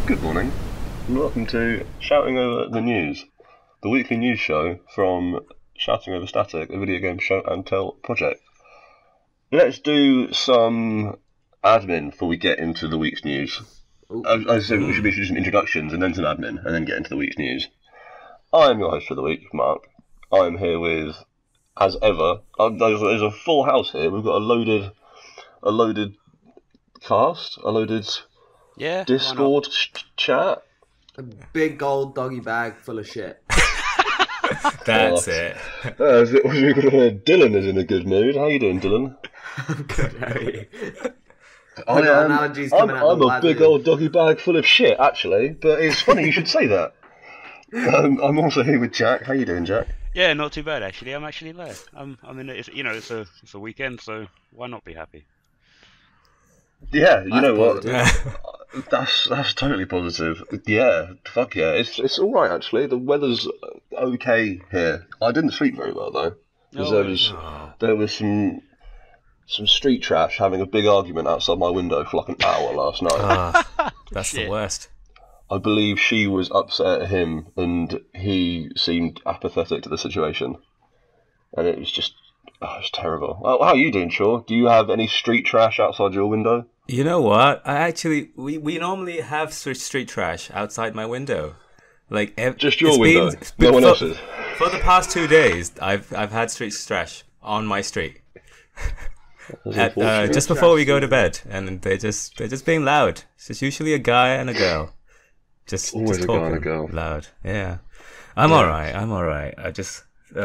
Good morning, and welcome to Shouting Over the News, the weekly news show from Shouting Over Static, a video game show and tell project. Let's do some admin before we get into the week's news. I said we should do some introductions and then some admin, and then get into the week's news. I am your host for the week, Mark. I am here with, as ever, there's a full house here. We've got a loaded cast, a loaded Discord chat. A big old doggy bag full of shit. That's it. Dylan is in a good mood. How you doing, Dylan? I'm good, how are you? I'm a big old doggy bag full of shit, actually. But it's funny you should say that. I'm also here with Jack. How you doing, Jack? Yeah, not too bad actually. I'm actually there. I'm in it. It's a weekend, so why not be happy? Yeah, you know what? That's totally positive. Yeah, fuck yeah. It's all right actually. The weather's okay here. I didn't sleep very well though, because there was some street trash having a big argument outside my window for like an hour last night. That's the worst. I believe she was upset at him, and he seemed apathetic to the situation, and it was just. Oh, it's terrible. Well, how are you doing, Shaw? Do you have any street trash outside your window? You know what? We normally have street trash outside my window. Like just your window, no one else's. For the past 2 days, I've had street trash on my street. Just before we go to bed, and they're just being loud. So it's usually a guy and a girl. Always just a talking guy and a girl. Loud. Yeah. I'm alright.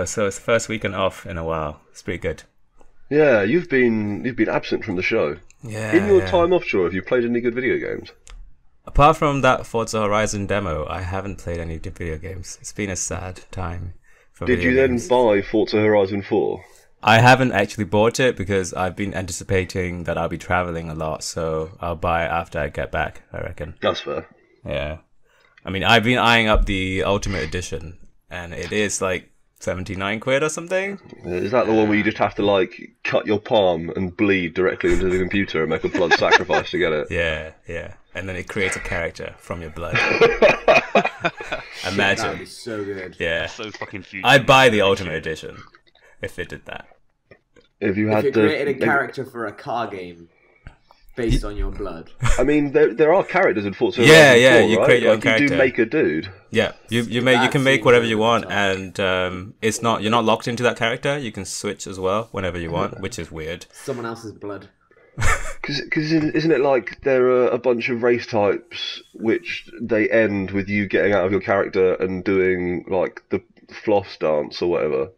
So it's the first weekend off in a while. It's pretty good. Yeah, you've been absent from the show. Yeah. In your time offshore, have you played any good video games? Apart from that Forza Horizon demo, I haven't played any video games. It's been a sad time for Did you then buy Forza Horizon 4? I haven't actually bought it because I've been anticipating that I'll be traveling a lot, so I'll buy it after I get back, I reckon. That's fair. Yeah. I mean, I've been eyeing up the Ultimate Edition, and it is like 79 quid or something. Is that the one where you just have to like cut your palm and bleed directly into the computer and make a blood sacrifice to get it? Yeah. And then it creates a character from your blood. Imagine. That would be so good. Yeah. That's so fucking future. I'd buy the Ultimate Edition if it did that. If you created a character for a car game based on your blood. I mean, there are characters in Forza Yeah, Horizon 4, you right? create your own You character. do make a dude. Yeah, you can make whatever you want, and you're not locked into that character. You can switch as well whenever you want, which is weird. Someone else's blood. Because isn't it like there are a bunch of race types which they end with you getting out of your character and doing like the floss dance or whatever?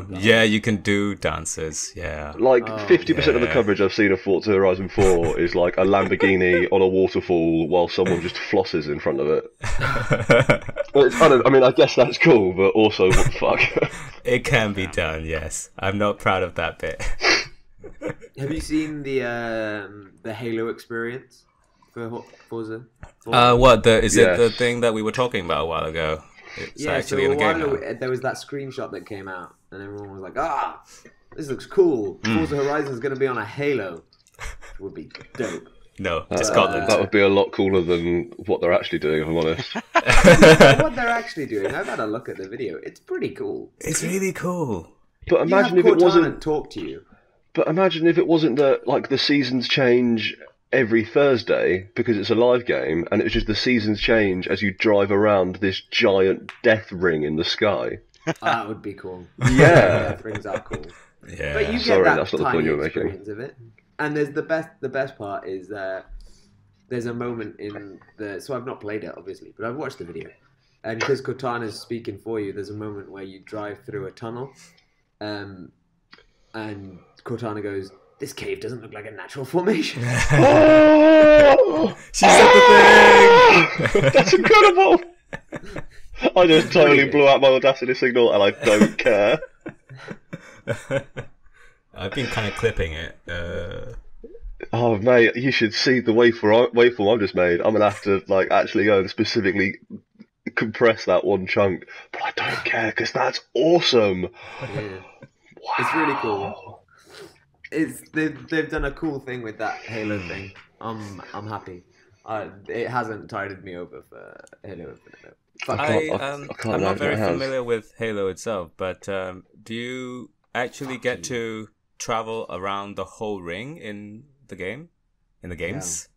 Yeah, you can do dances. Yeah, like 50% of the coverage I've seen of Forza Horizon 4 is like a Lamborghini on a waterfall while someone just flosses in front of it. I guess that's cool, but also what the fuck? It can be done. Yes, I'm not proud of that bit. Have you seen the Halo experience for Forza? What is Yes. it? The thing that we were talking about a while ago. It's actually in the game now. There was that screenshot that came out, and everyone was like, this looks cool. Forza Horizon is going to be on a Halo. It would be dope. No, to Scotland. That would be a lot cooler than what they're actually doing, if I'm honest. What they're actually doing, I've had a look at the video. It's pretty cool. It's really cool. But imagine if it wasn't. Talk to you. But imagine if it wasn't that like the seasons change every Thursday because it's a live game, and it was just the seasons change as you drive around this giant death ring in the sky. That would be cool. Yeah. Death rings are cool. Yeah. But you get Sorry, that that's not the point tiny you were making. experience of it. And there's the best part is there's a moment in so I've not played it obviously, but I've watched the video. And because Cortana's speaking for you, there's a moment where you drive through a tunnel, and Cortana goes, "This cave doesn't look like a natural formation." Oh! She said the thing. That's incredible. I just totally blew out my Audacity signal, and I don't care. I've been kind of clipping it. Oh mate, you should see the waveform I've just made. I'm gonna have to like actually go and specifically compress that one chunk, but I don't care because that's awesome. Yeah. Wow. It's really cool. They've done a cool thing with that Halo thing. I'm happy. It hasn't tided me over for Halo Infinite. Fuck. I'm not very familiar with Halo itself, but do you actually get to travel around the whole ring in the game? In the games?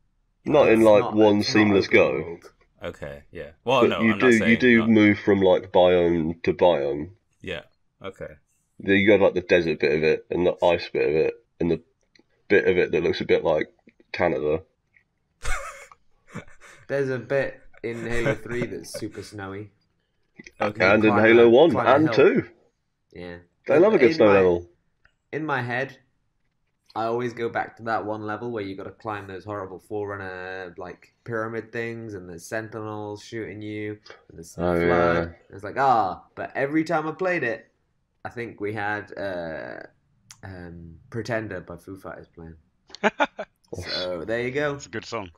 Yeah. Not in like one seamless go. World. Okay, yeah. Well, But no, you I'm do not saying you do not... move from like biome to biome. Yeah. Okay. You got like the desert bit of it, and the ice bit of it, and the bit of it that looks a bit like Canada. There's a bit in Halo 3 that's super snowy. Okay. And in Halo 1 climb a and hill. 2. Yeah. They love a good snow level. In my head, I always go back to that one level where you got to climb those horrible Forerunner like pyramid things, and there's sentinels shooting you, and there's flood. Yeah. It's like but every time I played it, I think we had Pretender by Foo Fighters playing. So there you go. It's a good song.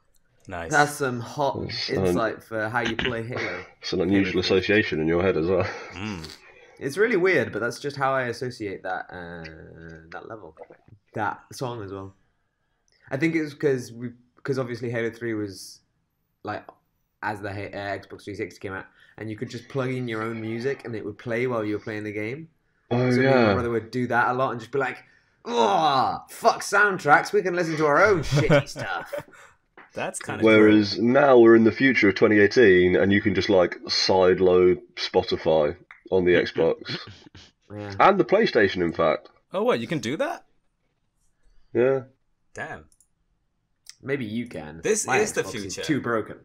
Nice. That's some hot insight for how you play Halo. It's an unusual association in your head as well. It's really weird, but that's just how I associate that level, that song as well. I think it's because obviously Halo 3 was like as the Xbox 360 came out, and you could just plug in your own music and it would play while you were playing the game. Oh, so me and yeah. my brother would do that a lot and just be like, "Oh, fuck soundtracks! We can listen to our own shitty stuff." That's kind of Whereas now we're in the future of 2018, and you can just like sideload Spotify on the Xbox Yeah. and the PlayStation, in fact. Oh, what? You can do that? Yeah. Damn. Maybe you can. This My is the Xbox future. too broken.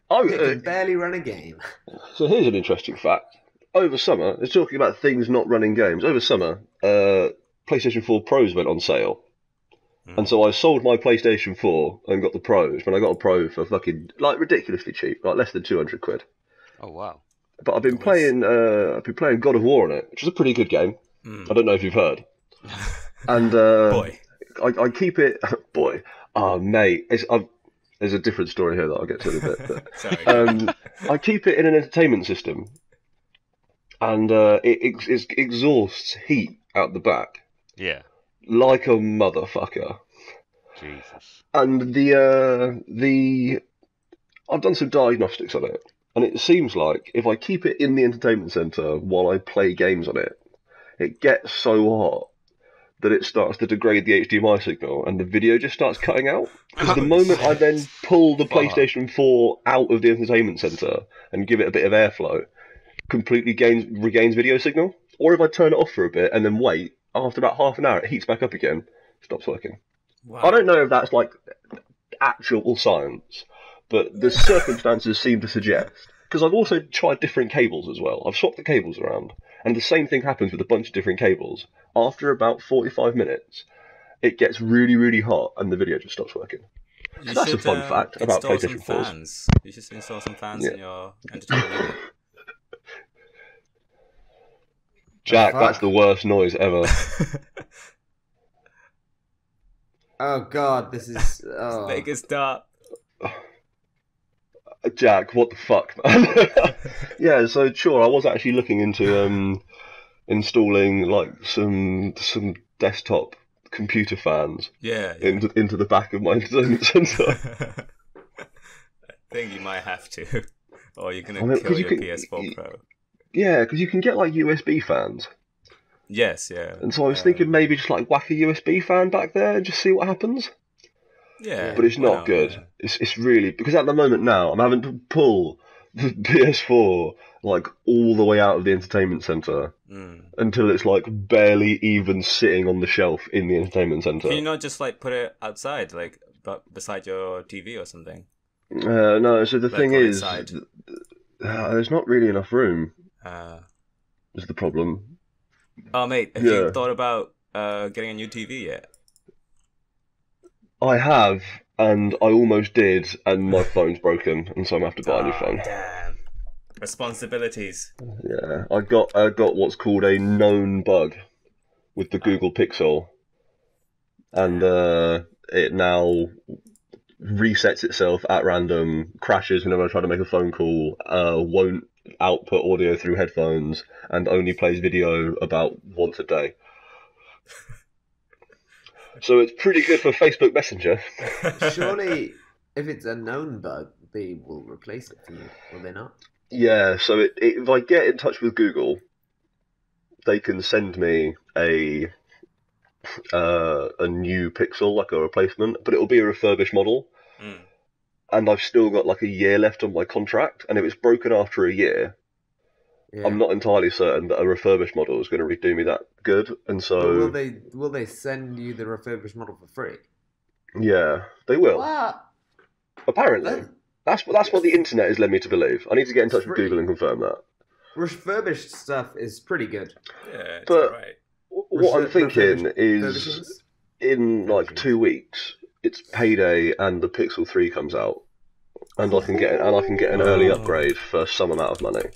Oh, It can barely run a game. so here's an interesting fact. Over summer, it's talking about things not running games. Over summer, PlayStation 4 Pros went on sale. And so I sold my PlayStation 4 and got the Pros, but I got a Pro for fucking, like, ridiculously cheap, like less than 200 quid. Oh wow. But I've been playing God of War on it, which is a pretty good game. I don't know if you've heard. And Boy. I keep it, boy, mate, there's a different story here that I'll get to in a bit. But, Sorry. I keep it in an entertainment system, and it exhausts heat out the back Yeah. like a motherfucker. Jesus. And I've done some diagnostics on it, and it seems like if I keep it in the entertainment center while I play games on it, it gets so hot that it starts to degrade the HDMI signal, and the video just starts cutting out. Because the moment I then pull the PlayStation 4 out of the entertainment center and give it a bit of airflow, completely regains video signal. Or if I turn it off for a bit and then wait, after about half an hour, it heats back up again, stops working. Wow. I don't know if that's like actual science, but the circumstances seem to suggest. Because I've also tried different cables as well. I've swapped the cables around, and the same thing happens with a bunch of different cables. After about 45 minutes, it gets really, really hot, and the video just stops working. So that's a fun fact about PlayStation 4s. Fans. You should install some fans in your entertainment unit. Jack, that's the worst noise ever. Oh god, this is Vegas start. Jack, what the fuck, man? Yeah, so sure, I was actually looking into installing like some desktop computer fans. Yeah. Into the back of my entertainment center. I think you might have to, or you're gonna kill your PS4 Pro. Yeah, because you can get like USB fans. Yes, yeah. And so I was thinking maybe just like whack a USB fan back there and just see what happens. Yeah, but it's not good. Yeah. It's really, because at the moment now I'm having to pull the PS4 like all the way out of the entertainment center until it's like barely even sitting on the shelf in the entertainment center. Can you not just like put it outside, like beside your TV or something? No. So the thing is, there's not really enough room. Is the problem? Oh, mate, have you thought about getting a new TV yet? I have, and I almost did, and my phone's broken, and so I'm going to have to buy a new phone. Damn. Responsibilities. Yeah, I got what's called a known bug with the Google Pixel, and it now resets itself at random, crashes whenever I try to make a phone call, won't output audio through headphones, and only plays video about once a day. So it's pretty good for Facebook Messenger. if it's a known bug, they will replace it for you, will they not? Yeah, so if I get in touch with Google, they can send me a new Pixel, like a replacement, but it'll be a refurbished model. Mm. And I've still got like a year left on my contract, and if it's broken after a year, Yeah. I'm not entirely certain that a refurbished model is going to do me that good, and so But will they send you the refurbished model for free? yeah, they will. What? Apparently, that's what the internet has led me to believe. I need to get in touch with Free. Google and confirm that. Refurbished stuff is pretty good. Yeah, it's But- alright. What I'm thinking is, Refurbishings? in like 2 weeks, it's payday and the Pixel 3 comes out, and I can get an early upgrade for some amount of money.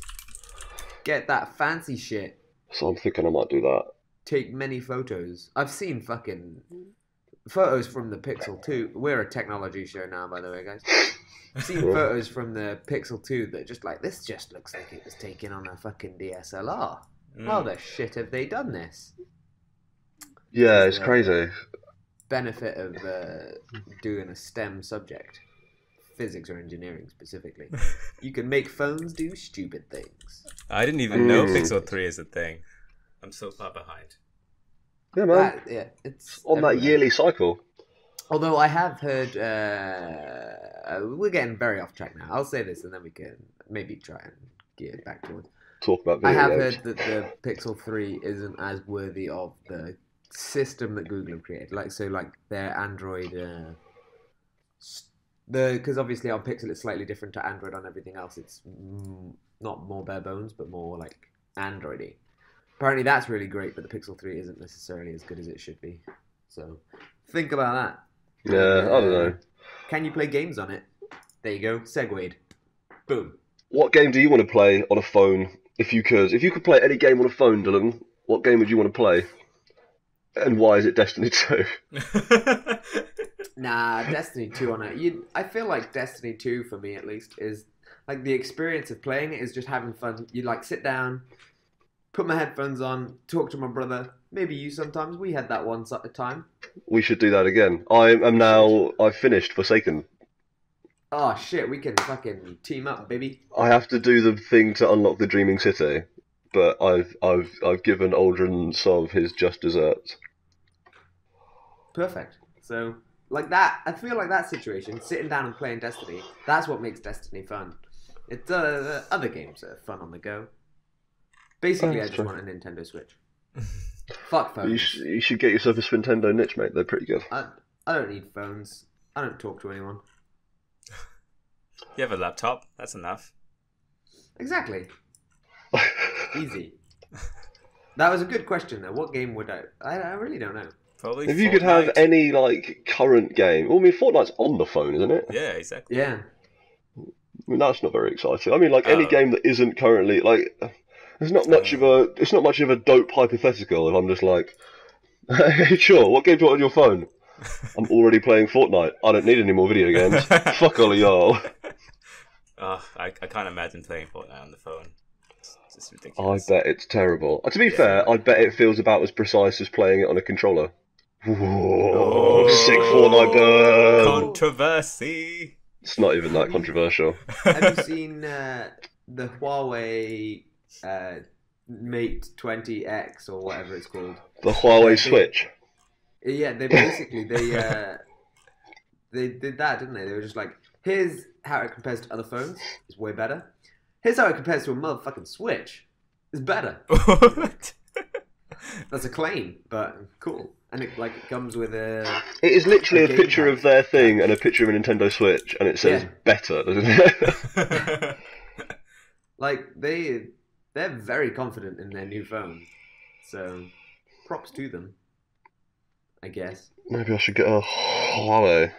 Get that fancy shit. So I'm thinking I might do that. Take many photos. I've seen fucking photos from the Pixel 2. We're a technology show now, by the way, guys. I've seen photos from the Pixel 2 that just like, this just looks like it was taken on a fucking DSLR. How the shit have they done this? Yeah, it's crazy. Benefit of doing a STEM subject, physics or engineering specifically. You can make phones do stupid things. I didn't even know Pixel 3 is a thing. I'm so far behind. Yeah, man. It's On that everywhere. yearly cycle. Although I have heard, we're getting very off track now. I'll say this and then we can maybe try and get back to it. Talk about I video have games. heard that the Pixel 3 isn't as worthy of the system that Google have created. Like their Android, because obviously on Pixel it's slightly different to Android on everything else. It's not more bare bones, but more like Android-y. Apparently that's really great, but the Pixel 3 isn't necessarily as good as it should be. So think about that. Yeah, I don't know. Can you play games on it? There you go. Segued. Boom. What game do you want to play on a phone? If you could play any game on a phone, Dylan, what game would you want to play? And why is it Destiny 2? Nah, Destiny 2 on it. I feel like Destiny 2, for me at least, is like the experience of playing it is just having fun. You like sit down, put my headphones on, talk to my brother. Maybe you sometimes. We had that once at a time. We should do that again. I've finished Forsaken. Oh shit, we can fucking team up, baby. I have to do the thing to unlock the Dreaming City, but I've given Aldrin Sov his just desserts. Perfect. So, like that, I feel like that situation, sitting down and playing Destiny, that's what makes Destiny fun. It's other games are fun on the go. Basically, I just want a Nintendo Switch. Fuck phones. You should get yourself a Nintendo niche, mate. They're pretty good. I don't need phones. I don't talk to anyone. You have a laptop. That's enough. Exactly. Easy. That was a good question, though. What game would I really don't know. Probably. If you could have Fortnite. any like current game, well, I mean, Fortnite's on the phone, isn't it? Yeah, exactly. Yeah. I mean, that's not very exciting. I mean, like any Oh. game that isn't currently like, it's not much of a dope hypothetical. If I'm just like, hey, sure, what game do you want on your phone? I'm already playing Fortnite. I don't need any more video games. Fuck all of y'all. I can't imagine playing Fortnite on the phone. It's just I ridiculous. bet it's terrible. To be fair, I bet it feels about as precise as playing it on a controller. Whoa, sick Fortnite burn. Controversy. It's not even that controversial. Have you seen the Huawei Mate 20X or whatever it's called? The Huawei Switch. Yeah, they basically they did that, didn't they? They were just like, here's how it compares to other phones. It's way better. Here's how it compares to a motherfucking Switch. It's better. What? That's a claim, but cool. And it comes with a. It is literally a game picture pack. of their thing and a picture of a Nintendo Switch, and it says Yeah. better, doesn't it? Like they're very confident in their new phone, so props to them, I guess. Maybe I should get a Huawei.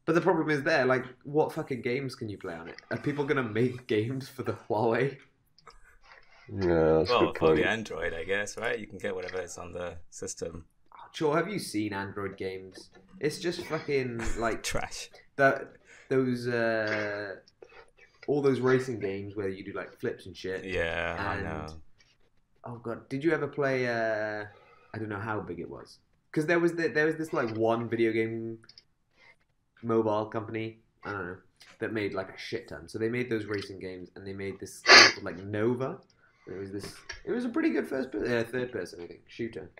But the problem is there, like, what fucking games can you play on it? Are people gonna make games for the Huawei? Yeah, that's a Well, good for point. the Android, I guess, right? You can get whatever is on the system. Sure, have you seen Android games? It's just fucking like Trash. those all those racing games where you do like flips and shit. Yeah, I And- know. Oh god, did you ever play? I don't know how big it was, because there was this like one video game mobile company I don't know, that made like a shit ton. So they made those racing games, and they made this game called, like Nova. It was a pretty good third person, I think, shooter.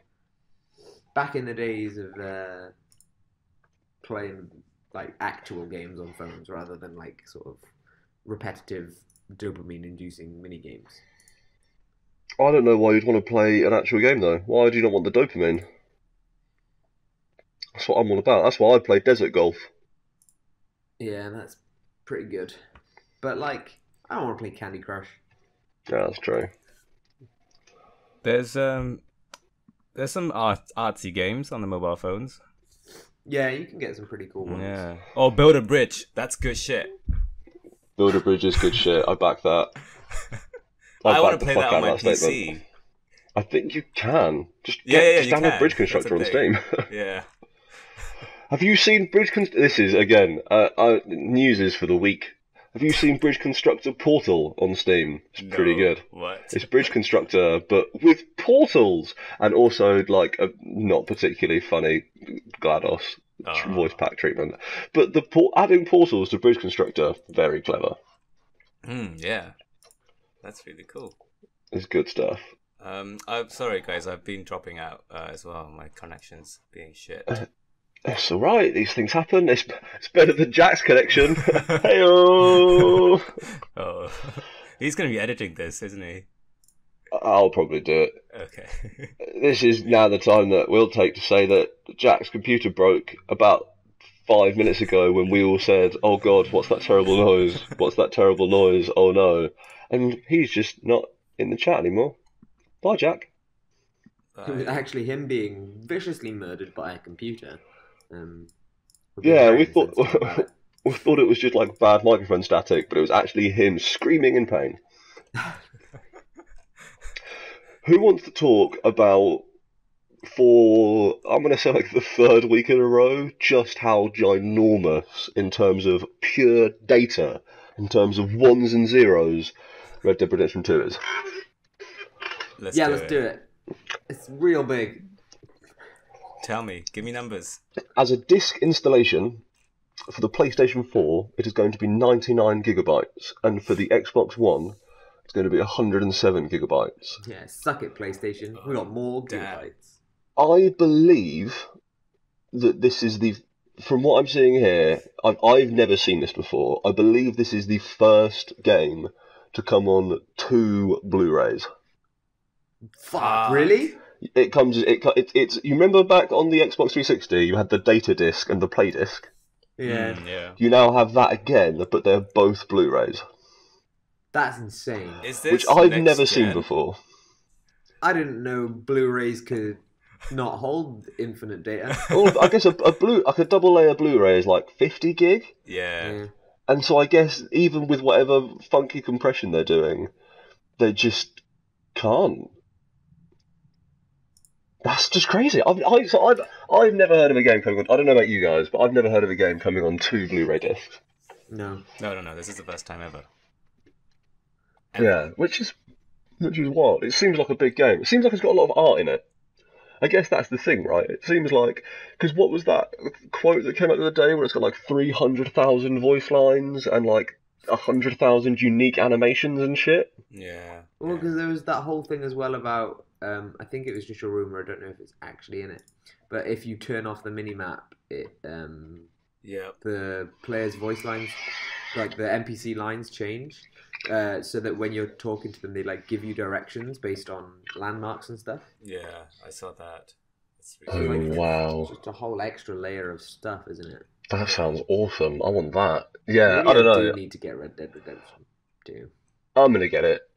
Back in the days of playing like actual games on phones rather than like sort of repetitive dopamine-inducing mini games. I don't know why you'd want to play an actual game though. Why do you not want the dopamine? That's what I'm all about. That's why I play Desert Golf. Yeah, that's pretty good. But like, I don't want to play Candy Crush. Yeah, that's true. There's some artsy games on the mobile phones. Yeah, you can get some pretty cool ones. Yeah. Oh, Build a Bridge. That's good shit. Build a Bridge is good shit. I back that. I want to play that on my PC. Statement. I think you can. Just download Bridge Constructor on Steam. Yeah. Have you seen This is, again, news is for the week. Have you seen Bridge Constructor Portal on Steam? It's pretty good. What? It's Bridge Constructor, but with portals! And also, like, a not particularly funny GLaDOS voice pack treatment. But adding portals to Bridge Constructor, very clever. Yeah. That's really cool. It's good stuff. I'm sorry, guys. I've been dropping out as well. My connection's being shit. It's alright, these things happen. It's better than Jack's connection. Hey-oh! Oh, he's going to be editing this, isn't he? I'll probably do it. Okay. This is now the time that we'll take to say that Jack's computer broke about 5 minutes ago when we all said, "Oh God, what's that terrible noise? What's that terrible noise? Oh no!" And he's just not in the chat anymore. Bye, Jack. Bye. It was actually him being viciously murdered by a computer. Yeah, we thought it was just like bad microphone static, but it was actually him screaming in pain. Who wants to talk about, for I'm going to say like the third week in a row, just how ginormous in terms of pure data, in terms of ones and zeros, Red Dead Redemption 2 is? Let's do it. It's real big. Tell me, give me numbers. As a disk installation, for the PlayStation 4, it is going to be 99 gigabytes, and for the Xbox One, it's going to be 107 gigabytes. Yeah, suck it, PlayStation. We got more gigabytes. I believe that this is from what I'm seeing here, I've never seen this before. I believe this is the first game to come on 2 Blu-rays. Fuck, really? It's you remember back on the Xbox 360 you had the data disc and the play disc? Yeah. You now have that again, but they're both Blu-rays. That's insane. Is this which I've never seen before. I didn't know Blu-rays could not hold infinite data. Well, I guess a double layer Blu-ray is like 50 gig. Yeah. And so I guess even with whatever funky compression they're doing, they just can't. That's just crazy. I've never heard of a game coming on. I don't know about you guys, but I've never heard of a game coming on 2 Blu-ray discs. No. This is the first time ever. Yeah, which is wild. It seems like a big game. It seems like it's got a lot of art in it. I guess that's the thing, right? It seems like, because what was that quote that came out the other day where it's got like 300,000 voice lines and like 100,000 unique animations and shit? Yeah. Well, because there was that whole thing as well about. I think it was just a rumor. I don't know if it's actually in it. But if you turn off the minimap, the player's voice lines, like the NPC lines, change, so that when you're talking to them, they like give you directions based on landmarks and stuff. Yeah, I saw that. Wow! It's just a whole extra layer of stuff, isn't it? That sounds awesome. I want that. Yeah, maybe I don't know. I do need to get Red Dead Redemption 2. I'm gonna get it.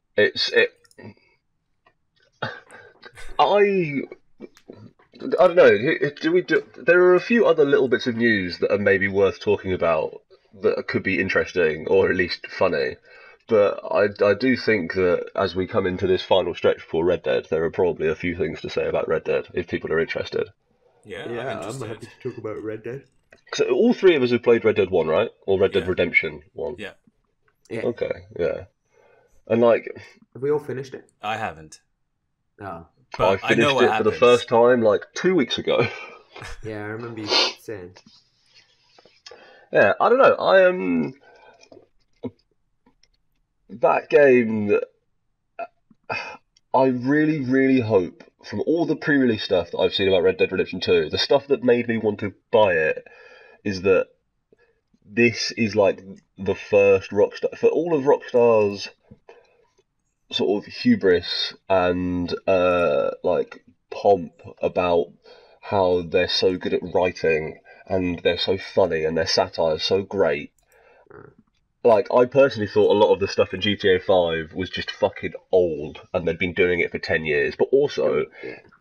I don't know. There are a few other little bits of news that are maybe worth talking about that could be interesting or at least funny. But I do think that as we come into this final stretch before Red Dead, there are probably a few things to say about Red Dead if people are interested. Yeah, I'm happy to talk about Red Dead. So all three of us have played Red Dead 1, right? Or Red Dead Redemption 1? Yeah. Okay, yeah. And like... Have we all finished it? I haven't. Oh. I finished it for the first time like 2 weeks ago. Yeah, I remember you saying. Yeah, I don't know. That game. I really, really hope, from all the pre-release stuff that I've seen about Red Dead Redemption 2, the stuff that made me want to buy it is that this is like the first Rockstar, for all of Rockstar's sort of hubris and like pomp about how they're so good at writing and they're so funny and their satire is so great. Like, I personally thought a lot of the stuff in GTA 5 was just fucking old and they'd been doing it for 10 years. But also,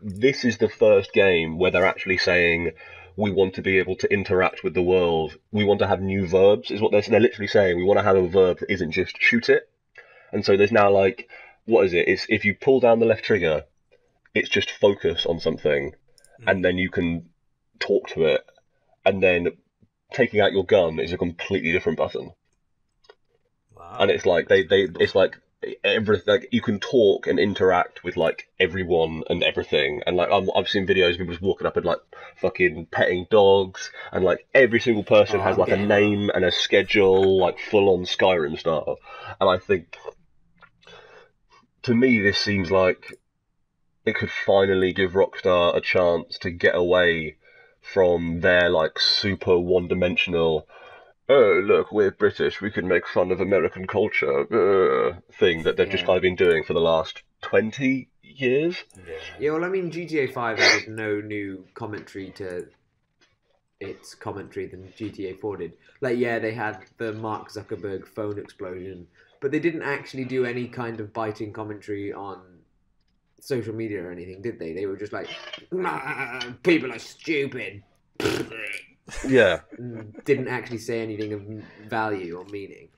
this is the first game where they're actually saying, we want to be able to interact with the world. We want to have new verbs, is what they're literally saying. We want to have a verb that isn't just shoot it. And so there's now, like, what is it? It's if you pull down the left trigger, it's just focus on something, and then you can talk to it. And then taking out your gun is a completely different button. Wow. And it's like it's like everything. Like, you can talk and interact with like everyone and everything. And like I've seen videos of people just walking up and like fucking petting dogs, and like every single person has like a name and a schedule, like full on Skyrim style. And I think, to me, this seems like it could finally give Rockstar a chance to get away from their like super one-dimensional, oh look, we're British, we can make fun of American culture thing that they've just kind of been doing for the last 20 years. Yeah, well, I mean, GTA 5 added no new commentary to its commentary than GTA 4 did. Like, yeah, they had the Mark Zuckerberg phone explosion, but they didn't actually do any kind of biting commentary on social media or anything, did they? They were just like, people are stupid. Yeah. Didn't actually say anything of value or meaning.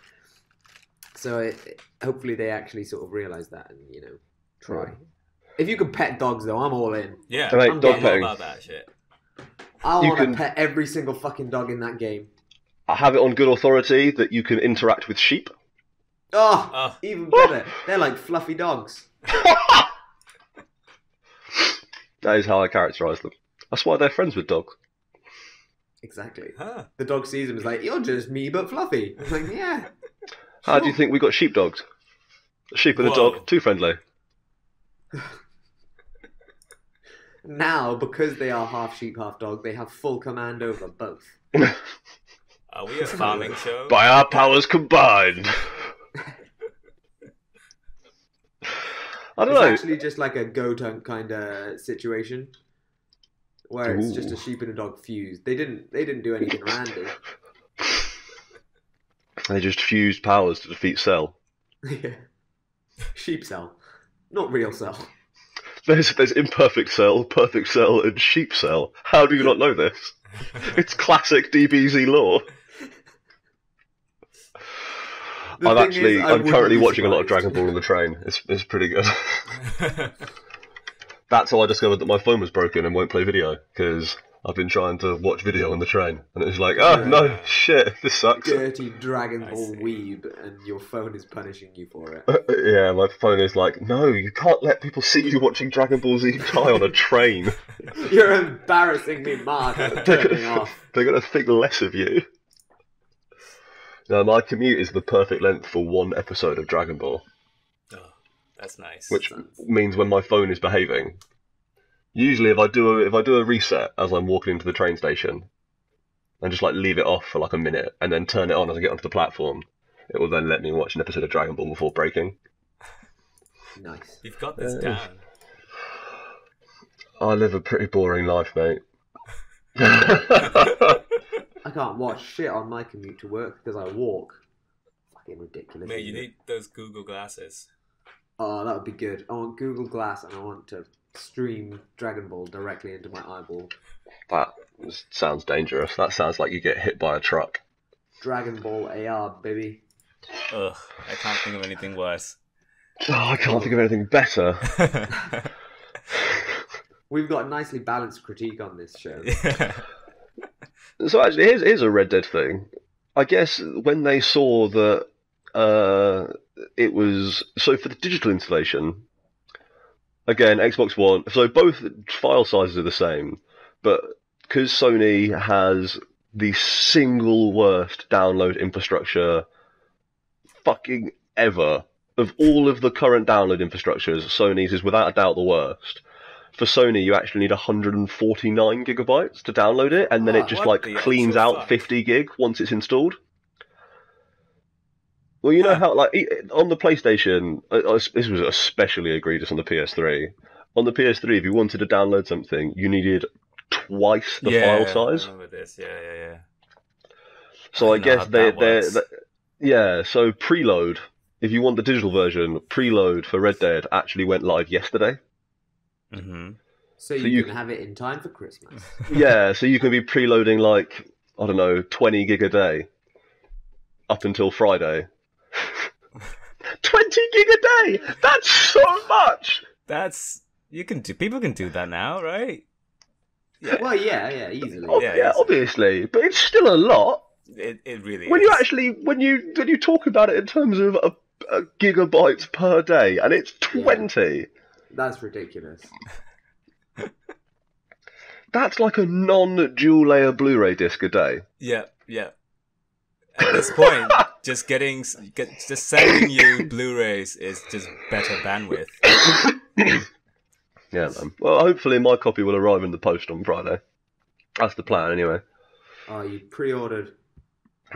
So hopefully they actually sort of realise that and, you know, try. Right. If you could pet dogs, though, I'm all in. Yeah, Mate, I'm dog petting. about that shit. I want to pet every single fucking dog in that game. I have it on good authority that you can interact with sheep. Oh, even better. They're like fluffy dogs. That is how I characterise them. That's why they're friends with dogs. Exactly. Huh. The dog sees him and is like, you're just me but fluffy. I'm like, yeah. How do you think we got sheepdogs? A sheep and a dog, too friendly. Now, because they are half sheep, half dog, they have full command over both. Are we a farming show? By our powers combined. I don't know. It's actually just like a goat hunt kind of situation, where it's just a sheep and a dog fused. They didn't do anything random. They just fused powers to defeat Cell. Yeah. Sheep Cell, not real Cell. There's imperfect Cell, perfect Cell, and sheep Cell. How do you not know this? It's classic DBZ lore. I'm currently watching a lot of Dragon Ball on the train. It's pretty good. That's how I discovered that my phone was broken and won't play video, because I've been trying to watch video on the train, and it was like, no, shit, this sucks. Dirty Dragon Ball weeb, and your phone is punishing you for it. Yeah, my phone is like, no, you can't let people see you watching Dragon Ball Z Kai on a train. You're embarrassing me, Mark. Turning off. They're going to think less of you. No, my commute is the perfect length for one episode of Dragon Ball. Oh, that's nice. Which means when my phone is behaving. Usually, if I do a reset as I'm walking into the train station, and just like leave it off for like a minute, and then turn it on as I get onto the platform, it will then let me watch an episode of Dragon Ball before breaking. Nice. You've got this down. I live a pretty boring life, mate. I can't watch shit on my commute to work because I walk. Fucking ridiculous. Mate, you need those Google glasses. Oh, that would be good. I want Google Glass and I want to stream Dragon Ball directly into my eyeball. That sounds dangerous. That sounds like you get hit by a truck. Dragon Ball AR, baby. Ugh, I can't think of anything worse. Oh, I can't think of anything better. We've got a nicely balanced critique on this show. Yeah. So actually, here's a Red Dead thing. I guess when they saw that it was... So for the digital installation, again, Xbox One... So both file sizes are the same, but because Sony has the single worst download infrastructure fucking ever. Of all of the current download infrastructures, Sony's is without a doubt the worst. For Sony, you actually need 149 gigabytes to download it, and then it just cleans out 50 gig once it's installed. Well, you know how on the PlayStation, this was especially egregious on the PS3. On the PS3, if you wanted to download something, you needed twice the file size. I remember this. Yeah. So I guess so preload. If you want the digital version, preload for Red Dead actually went live yesterday. Mm-hmm. So you can have it in time for Christmas. Yeah, so you can be preloading 20 gig a day up until Friday. 20 gig a day! That's so much! People can do that now, right? Yeah. Well, yeah, easily. Yeah, obviously, but it's still a lot. It really when is. When you talk about it in terms of a gigabytes per day, and it's 20. Yeah. That's ridiculous. That's like a non-dual layer Blu-ray disc a day. Yeah. At this point, just sending you Blu-rays is just better bandwidth. Yeah, man. Well, hopefully my copy will arrive in the post on Friday. That's the plan, anyway. Oh, you pre-ordered.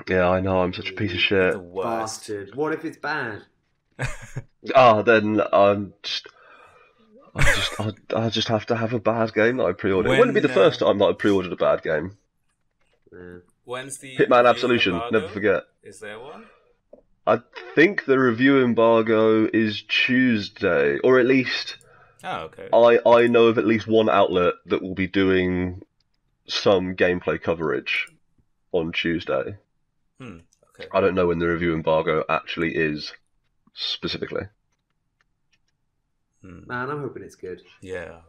Yeah, I know. I'm such a piece of shit. The worst. Bastard. What if it's bad? Then I just have to have a bad game that I pre-ordered. It wouldn't be the first time that I pre-ordered a bad game. Yeah. When's the Hitman Absolution? embargo? Never forget. Is there one? I think the review embargo is Tuesday, or at least. Oh, okay. I know of at least one outlet that will be doing some gameplay coverage on Tuesday. Okay. I don't know when the review embargo actually is specifically. Man, I'm hoping it's good. Yeah.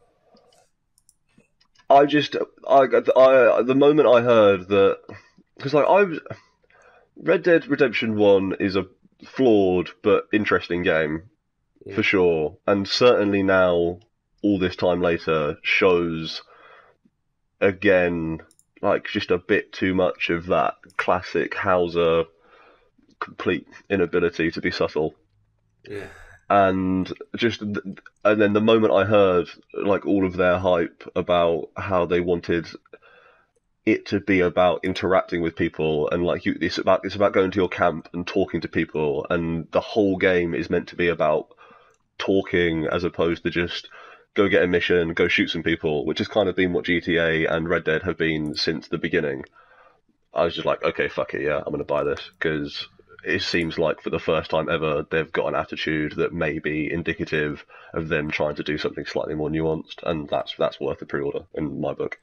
The moment I heard that, because Red Dead Redemption 1 is a flawed but interesting game, for sure, and certainly now, all this time later, shows again just a bit too much of that classic Hauser complete inability to be subtle. Yeah. And then the moment I heard all of their hype about how they wanted it to be about interacting with people and it's about going to your camp and talking to people, and the whole game is meant to be about talking as opposed to just go get a mission, go shoot some people, which has kind of been what GTA and Red Dead have been since the beginning. I was just like, okay, fuck it, yeah, I'm going to buy this, because it seems like for the first time ever they've got an attitude that may be indicative of them trying to do something slightly more nuanced, and that's worth a pre-order in my book.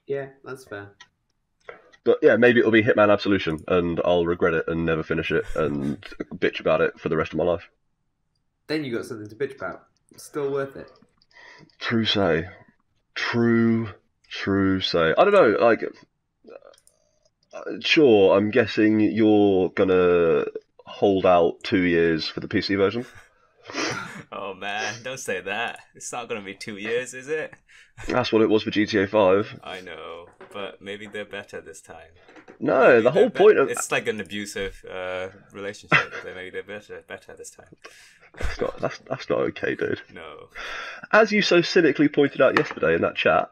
Yeah, that's fair. But yeah, maybe it'll be Hitman Absolution, and I'll regret it and never finish it and bitch about it for the rest of my life. Then you got something to bitch about. It's still worth it. True say. True say. I don't know, sure, I'm guessing you're gonna hold out 2 years for the PC version. Oh man, don't say that. It's not gonna be 2 years, is it? That's what it was for GTA 5. I know, but maybe they're better this time. No, maybe the whole point of... It's like an abusive relationship. Maybe they're better this time. That's not okay, dude. No. As you so cynically pointed out yesterday in that chat,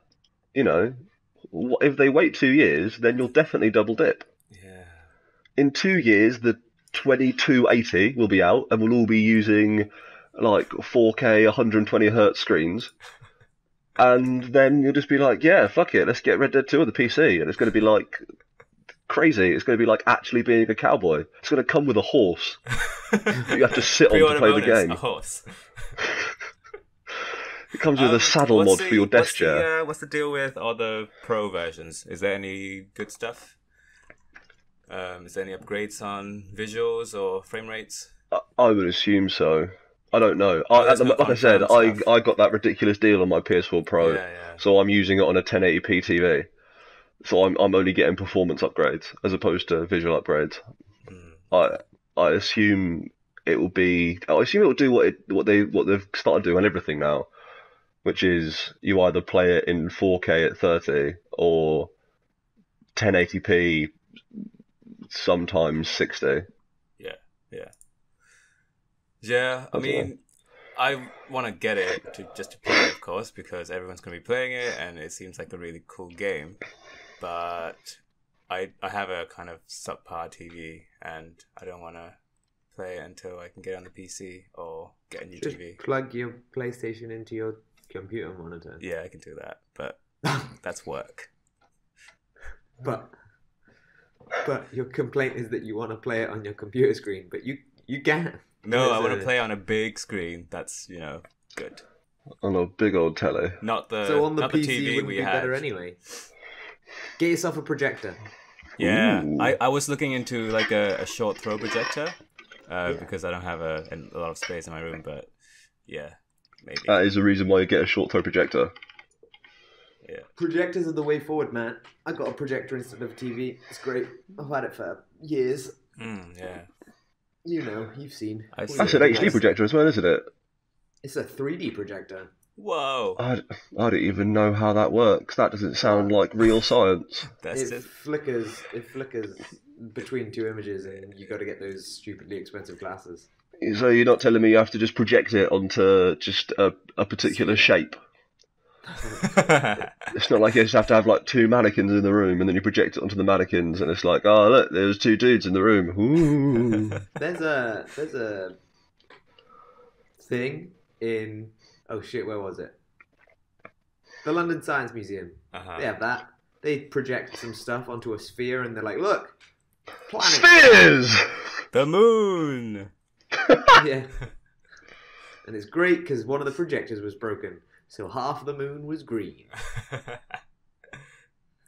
if they wait 2 years, then you'll definitely double dip. Yeah. In 2 years, the 2280 will be out, and we'll all be using 4K 120 hertz screens. And then you'll just be like, yeah, fuck it, let's get Red Dead 2 on the PC. And it's going to be crazy. It's going to be actually being a cowboy. It's going to come with a horse. You have to sit on to play the game. A horse. It comes with a saddle mod for your desk chair. What's the deal with all the pro versions? Is there any good stuff? Is there any upgrades on visuals or frame rates? I would assume so. I don't know. Like I said, I got that ridiculous deal on my PS4 Pro, so I'm using it on a 1080p TV. So I'm only getting performance upgrades as opposed to visual upgrades. I assume it will be. I assume it will do what they've started doing on everything now, which is you either play it in 4K at 30 or 1080p, sometimes 60. Yeah, I mean, I want to get it just to play it, of course, because everyone's going to be playing it, and it seems like a really cool game. But I have a kind of subpar TV, and I don't want to play it until I can get it on the PC or get a new Just TV. plug your PlayStation into your computer monitor. Yeah, I can do that, but that's work. But your complaint is that you want to play it on your computer screen, but you can. No, I want to play on a big screen. That's, good. On a big old telly. Not the So on the not PC the TV wouldn't we be have. better anyway. Get yourself a projector. Yeah, Ooh. I was looking into like a short throw projector because I don't have a lot of space in my room, but yeah, maybe. That is the reason why you get a short throw projector. Yeah. Projectors are the way forward, man. I got a projector instead of a TV. It's great. I've had it for years. Yeah. You know, you've seen. I see. That's an HD projector as well, isn't it? It's a 3D projector. Whoa. I don't even know how that works. That doesn't sound like real science. That's It just flickers between two images, and you got to get those stupidly expensive glasses. So you're not telling me you have to just project it onto just a particular shape? It's not like you just have to have like two mannequins in the room and then you project it onto the mannequins and it's like, oh look, there's two dudes in the room. Ooh. There's a thing in where was it? The London Science Museum. They have that. They project some stuff onto a sphere and they're like, look, planet. Spheres! the moon. Yeah. And it's great because one of the projectors was broken, so half the moon was green.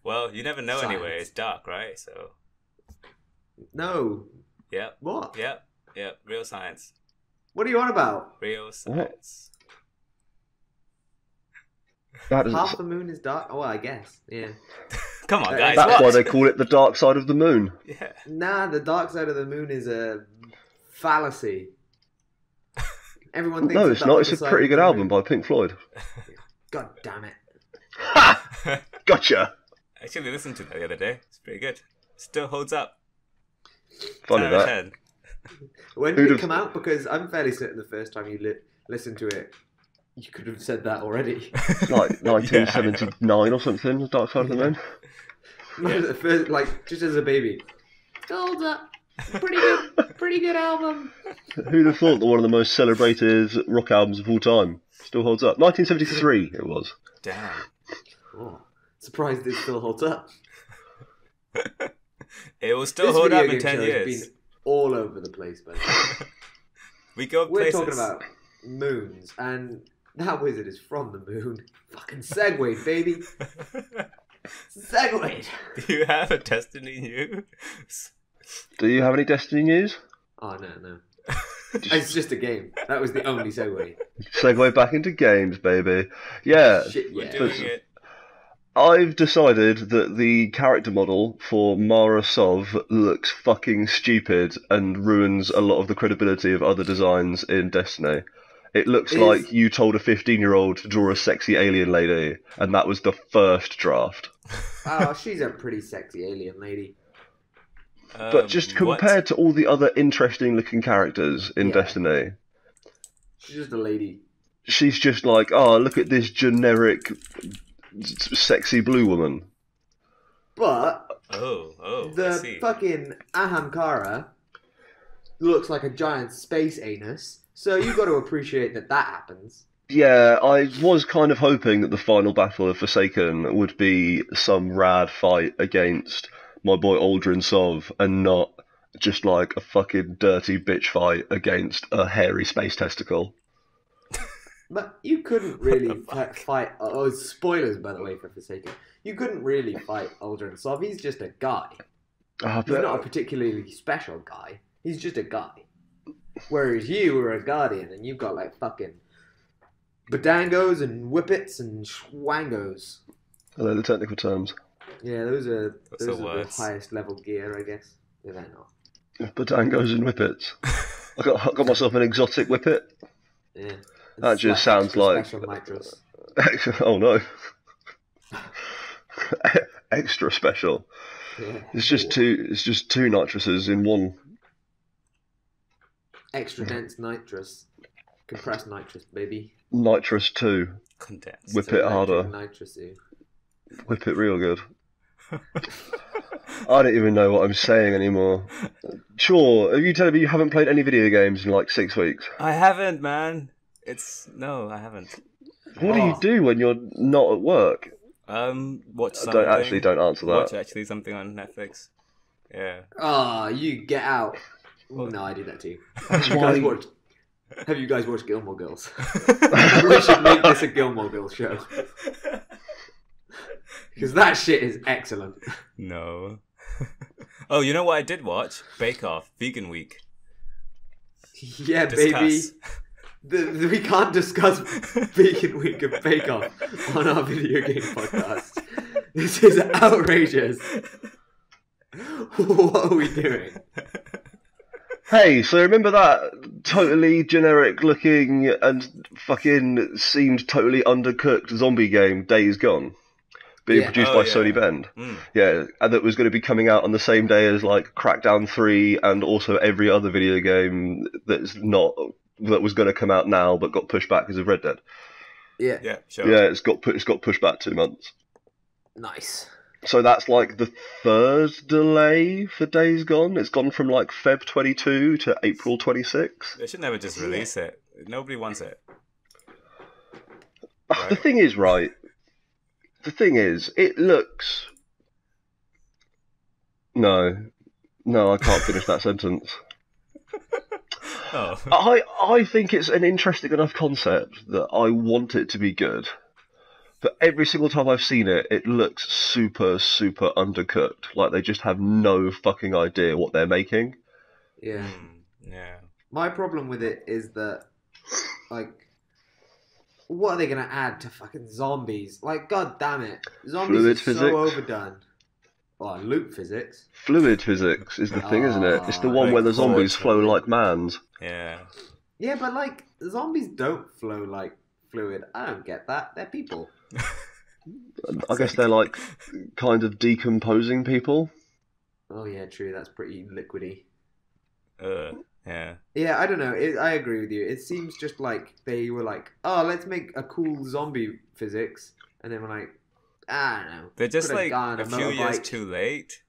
Well, you never know Science. anyway. It's dark, right? So. No. Yep. What? Yep. Real science. What are you on about? Real science. That doesn't Half the moon is dark? Oh, well, I guess. Yeah. Come on, guys. That's what? why they call it the dark side of the moon. Yeah. Nah, the dark side of the moon is a fallacy. Everyone thinks No, it's not. It's a pretty good album by Pink Floyd. God damn it. Ha! Gotcha! I actually listened to that the other day. It's pretty good. Still holds up. Funny 10 out of that. 10. When Who'd did it have- come out? Because I'm fairly certain the first time you listened to it, you could have said that already. Like 1979 or something, the dark side of the moon. No, the first, like, just as a baby. Holds up. Pretty good album. Who'd have thought that one of the most celebrated rock albums of all time still holds up? 1973 it was. Damn. Oh, surprised it still holds up. It will still This hold video up in game 10 show has years. been all over the place, by the way. We go We're places. talking about moons, and that wizard is from the moon. Fucking segued, baby. Segued. Do you have a Destiny news? Do you have any Destiny news? Oh, no. It's just a game. That was the only segue. Segue back into games, baby. Yeah, Shit, We're yeah. doing it. I've decided that the character model for Mara Sov looks fucking stupid and ruins a lot of the credibility of other designs in Destiny. It looks like you told a 15-year-old to draw a sexy alien lady, and that was the first draft. Oh, she's a pretty sexy alien lady. But just compared to all the other interesting-looking characters in Yeah. Destiny, She's just a lady. she's just like, oh, look at this generic, sexy blue woman. But Oh, I the see. fucking Ahamkara looks like a giant space anus, so you got to appreciate that happens. Yeah, I was kind of hoping that the final battle of Forsaken would be some rad fight against my boy Aldrin Sov, and not just like a fucking dirty bitch fight against a hairy space testicle. But you couldn't really the fuck? fight. Oh, spoilers, by the way, for Forsaken. You couldn't really fight Aldrin Sov. He's just a guy. Ah, He's but- not a particularly special guy. He's just a guy. Whereas you were a guardian, and you've got like fucking badangos and whippets and schwangos. Hello, the technical terms. Yeah, those are What's the the words? highest level gear, I guess. Yeah, they're not. Badangos and whippets. I got myself an exotic whippet. Yeah. That just sounds like- special nitrous. Oh no. Extra special. Yeah. It's just two nitruses in one. Extra dense nitrous. Compressed nitrous, baby. Nitrous 2. Condensed. Whip it harder. Nitrous. Whip it real good. I don't even know what I'm saying anymore. Sure, are you telling me you haven't played any video games in like 6 weeks? I haven't, man. No, I haven't. What do you do when you're not at work? Watch something. Don't answer that. Watch actually something on Netflix. Yeah. Oh, you get out. Oh, no, I do that too. That's Have you guys watched Gilmore Girls? We should make this a Gilmore Girls show. Because that shit is excellent. No. Oh, you know what I did watch? Bake Off, Vegan Week. Yeah, Discuss. baby. We can't discuss Vegan Week of Bake Off on our video game podcast. This is outrageous. What are we doing? Hey, so remember that totally generic looking and fucking seemed totally undercooked zombie game, Days Gone? Being produced by Sony Bend. Yeah, and that was going to be coming out on the same day as like Crackdown 3 and also every other video game that was going to come out now but got pushed back because of Red Dead. Yeah. Yeah, sure. Yeah, it's got pushed back 2 months. Nice. So that's like the third delay for Days Gone. It's gone from like Feb 22 to April 26. They should never just release it. Nobody wants it. The thing is, right? The thing is, it looks... No, I can't finish that sentence. Oh. I think it's an interesting enough concept that I want it to be good. But every single time I've seen it, it looks super, super undercooked. Like they just have no fucking idea what they're making. Yeah. Yeah. My problem with it is that, like, what are they going to add to fucking zombies? Like, god damn it. Zombies Fluid are physics. so overdone. Oh, loop physics. Fluid physics is the thing, isn't it? It's the one like where the zombies forge. flow like mans. Yeah. Yeah, but, like, zombies don't flow like fluid. I don't get that. They're people. I guess they're like kind of decomposing people. Oh, yeah, true. That's pretty liquidy. Yeah. Yeah, I don't know. I agree with you. It seems just like they were like, oh, let's make a cool zombie physics. And then we're like, I don't know. They're just Put like gun, a few years motorbike. too late.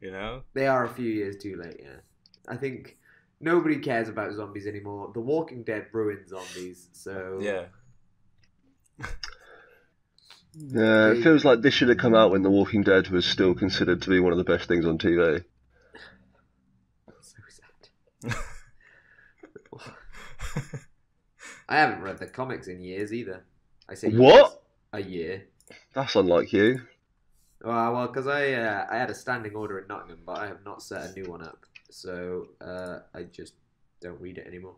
You know? They are a few years too late, yeah. I think nobody cares about zombies anymore. The Walking Dead ruined zombies, so... Yeah. Yeah, it feels like this should have come out when The Walking Dead was still considered to be one of the best things on TV. So sad. I haven't read the comics in years either. I say What? years, a year. That's unlike you. Well, because I had a standing order in Nottingham, but I have not set a new one up, so I just don't read it anymore.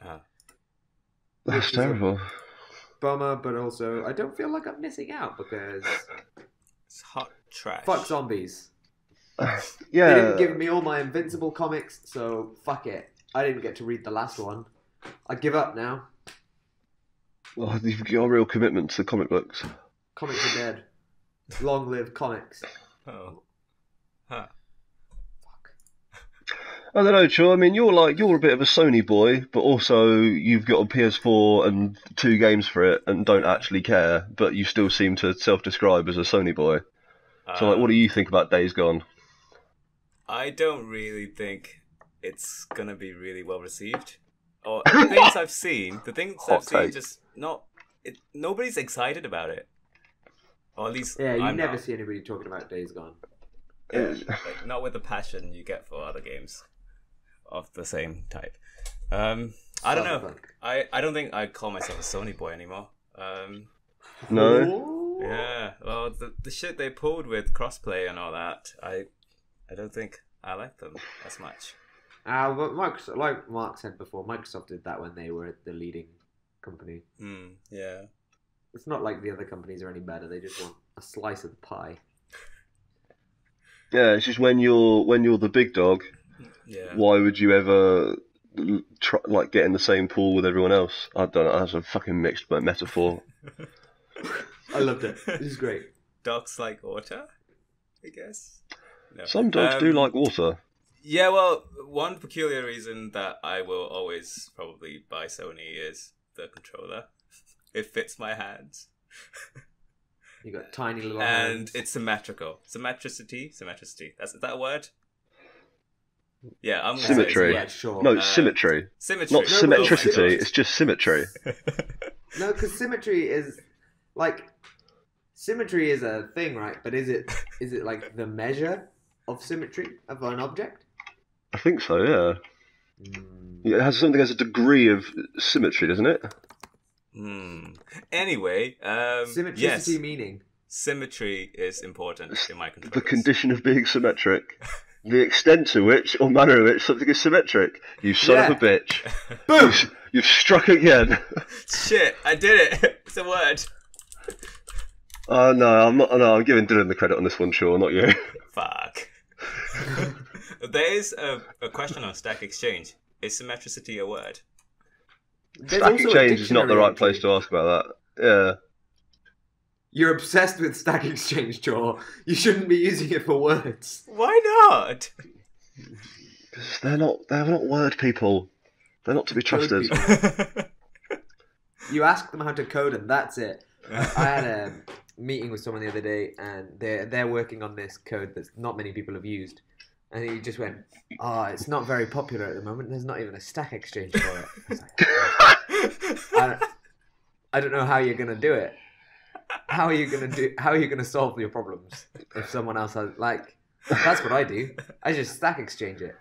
Ah. That's Which is a terrible. Bummer, but also I don't feel like I'm missing out because It's hot trash. fuck zombies. They Yeah. didn't give me all my Invincible comics, so fuck it. I didn't get to read the last one. I give up now. Oh, you've got a real commitment to comic books. Comics are dead. Long live comics. Oh. Huh. Fuck. I don't know, Cho. I mean, you're a bit of a Sony boy, but also you've got a PS4 and 2 games for it, and don't actually care. But you still seem to self-describe as a Sony boy. So, like, what do you think about Days Gone? I don't really think it's gonna be really well received. Or the things I've seen, Hot take. just not. Nobody's excited about it. Or at least Yeah, you I'm never not. see anybody talking about Days Gone. Yeah, like, not with the passion you get for other games of the same type. I don't know. Cyberpunk. I don't think I'd call myself a Sony boy anymore. No? Ooh. Yeah, well, the shit they pulled with crossplay and all that, I don't think I like them as much. But Microsoft, like Mark said before, Microsoft did that when they were the leading company. Yeah. It's not like the other companies are any better. They just want a slice of the pie. Yeah, it's just when you're the big dog, Yeah. why would you ever try, like, get in the same pool with everyone else? I don't know. That's a fucking mixed metaphor. I loved it. This is great. Dogs like water, I guess. No. Some dogs do like water. Yeah, well, one peculiar reason that I will always probably buy Sony is the controller. It fits my hands. You got tiny little And hands. it's symmetrical. Symmetricity? Is that a word? Yeah, I'm gonna Symmetry. say Yeah, sure. No, symmetry. Symmetry. Not No, symmetricity, but- it's just symmetry. No, because symmetry is like symmetry is a thing, right? But is it like the measure of symmetry of an object? I think so, yeah. Mm. It has something as a degree of symmetry, doesn't it? Anyway, Symmetricity yes, meaning. symmetry is important in my The controllers. condition of being symmetric. The extent to which, or manner in which, something is symmetric. You son of a bitch. Boom! You've struck again. Shit, I did it. It's a word. Oh, no, I'm not. No, I'm giving Dylan the credit on this one, sure, not you. Fuck. There is a question on Stack Exchange. Is symmetricity a word? There's Stack also a Exchange is not the dictionary right entry. place to ask about that. Yeah. You're obsessed with Stack Exchange, Joel. You shouldn't be using it for words. Why not? 'Cause they're not word people. They're not to be Code trusted. people. You ask them how to code, and that's it. I had a meeting with someone the other day, and they're working on this code that not many people have used. And he just went, "Oh, it's not very popular at the moment. There's not even a Stack Exchange for it." I was like, I don't know how you're gonna do it. How are you gonna solve your problems if someone else has like? That's what I do. I just Stack Exchange it.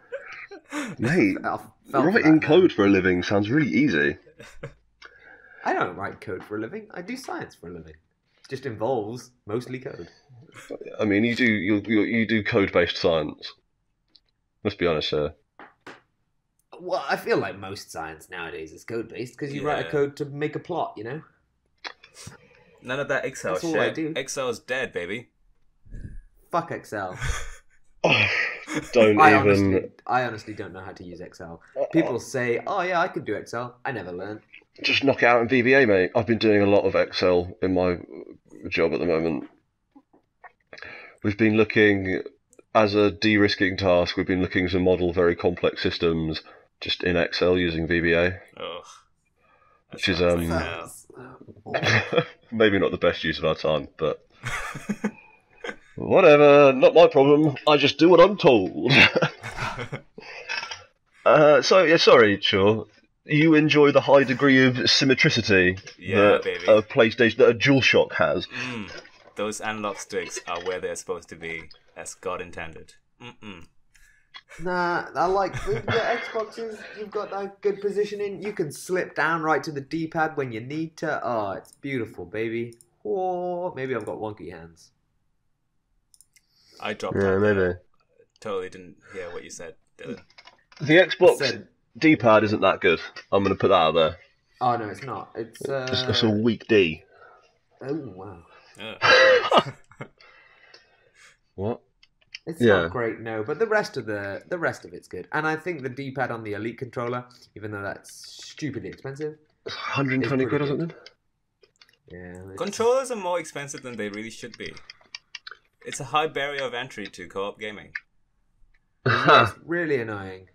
Mate, I felt for writing that, code for a living sounds really easy. I don't write code for a living. I do science for a living. It just involves mostly code. I mean, you do code-based science. Let's be honest here. Well, I feel like most science nowadays is code based because you write a Yeah. code to make a plot. You know. None of that Excel That's all shit. I do. Excel's dead, baby. Fuck Excel. Don't I even. honestly don't know how to use Excel. People say, "Oh yeah, I can do Excel." I never learned. Just knock it out in VBA, mate. I've been doing a lot of Excel in my job at the moment. We've been looking, as a de-risking task, we've been looking to model very complex systems just in Excel using VBA. Ugh. That Which is, sounds like hell. Maybe not the best use of our time, but whatever, not my problem. I just do what I'm told. Sorry, sure. You enjoy the high degree of symmetricity Yeah, that baby. a PlayStation, that a DualShock has. Those analog sticks are where they're supposed to be, as God intended. Nah, I like the Xboxes. You've got that good positioning. You can slip down right to the D-pad when you need to. Oh, it's beautiful, baby. Oh, maybe I've got wonky hands. I dropped Yeah, out maybe. there. Totally didn't hear what you said, Dylan. The Xbox Said- D-pad isn't that good. I'm going to put that out there. Oh no, it's not. It's It's a weak D. oh wow. Ugh. What? It's Yeah. not great, no, but the rest of it's good. And I think the D-pad on the Elite controller, even though that's stupidly expensive, 120 It's quid or pretty something? yeah. it's- Controllers are more expensive than they really should be. It's a high barrier of entry to co-op gaming. yeah, it's really annoying.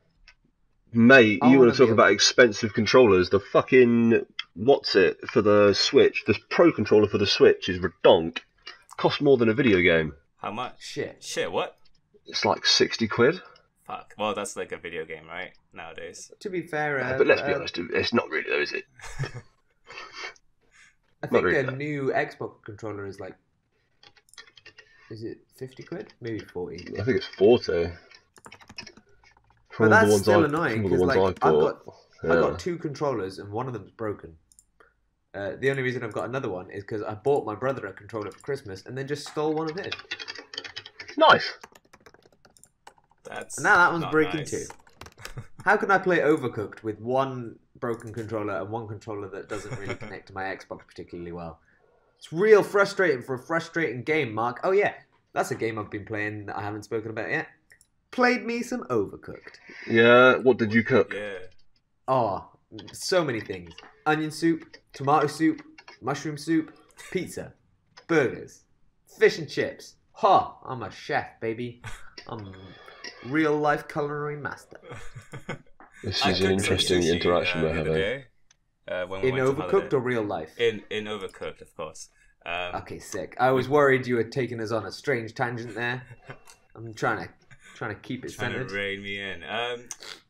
Mate, I you wanna want to talk be about expensive controllers? The fucking what's it for the Switch? The Pro controller for the Switch is redonk. Costs more than a video game. How much? Shit. Shit, what? It's like 60 quid. Fuck. Well, that's like a video game, right? Nowadays. To be fair, But let's be honest, it's not really though, is it? I not think really, a no. new Xbox controller is like, is it 50 quid? Maybe 40. I think it's 40. But that's still annoying From all the because ones like I've bought. I've got 2 controllers and one of them's broken. The only reason I've got another one is because I bought my brother a controller for Christmas and then just stole one of his. Nice. That's And now that one's not breaking nice. too. How can I play Overcooked with one broken controller and one controller that doesn't really connect to my Xbox particularly well? It's real frustrating for a frustrating game, Mark. Oh yeah, that's a game I've been playing that I haven't spoken about yet. Played me some Overcooked. Yeah. What did you cook? Yeah. Oh, so many things. Onion soup, tomato soup, mushroom soup, pizza, burgers, fish and chips. Ha! I'm a chef, baby. I'm real life culinary master. This I is an cooked some interesting sushi, interaction we're the other having. day, when we In went to overcooked holiday. or real life? In overcooked, of course. Okay, sick. I was worried you had taken us on a strange tangent there. I'm trying to keep it Trying centered. to rein me in.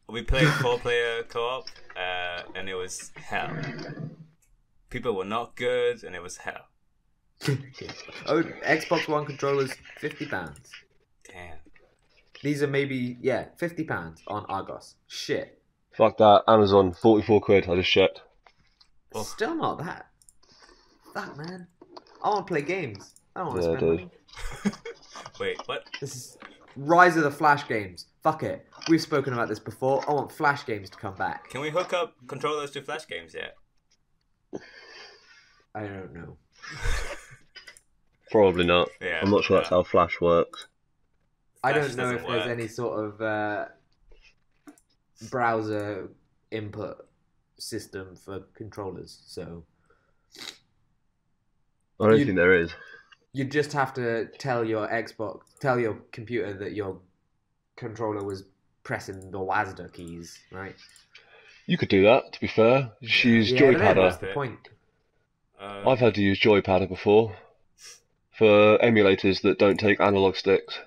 We played 4-player co-op, and it was hell. People were not good, and it was hell. Oh, Xbox One controllers, £50. Damn. These are maybe £50 on Argos. Shit, Fuck that. Amazon, 44 quid. I just checked. Oh. still not that. Fuck, man. I want to play games. I don't want to Yeah, spend dude. money. Wait, what? This is Rise of the Flash games. Fuck it. We've spoken about this before. I want Flash games to come back. Can we hook up controllers to Flash games yet? I don't know. Probably not. Yeah, I'm not sure that's how Flash works. I Flash don't know if doesn't there's work. any sort of browser input system for controllers. So I don't You- think there is. you just have to tell your computer that your controller was pressing the WASD keys, right? You could do that, to be fair. Just use Yeah, but then what's Joypadder. the point? I've had to use Joypadder before for emulators that don't take analog sticks.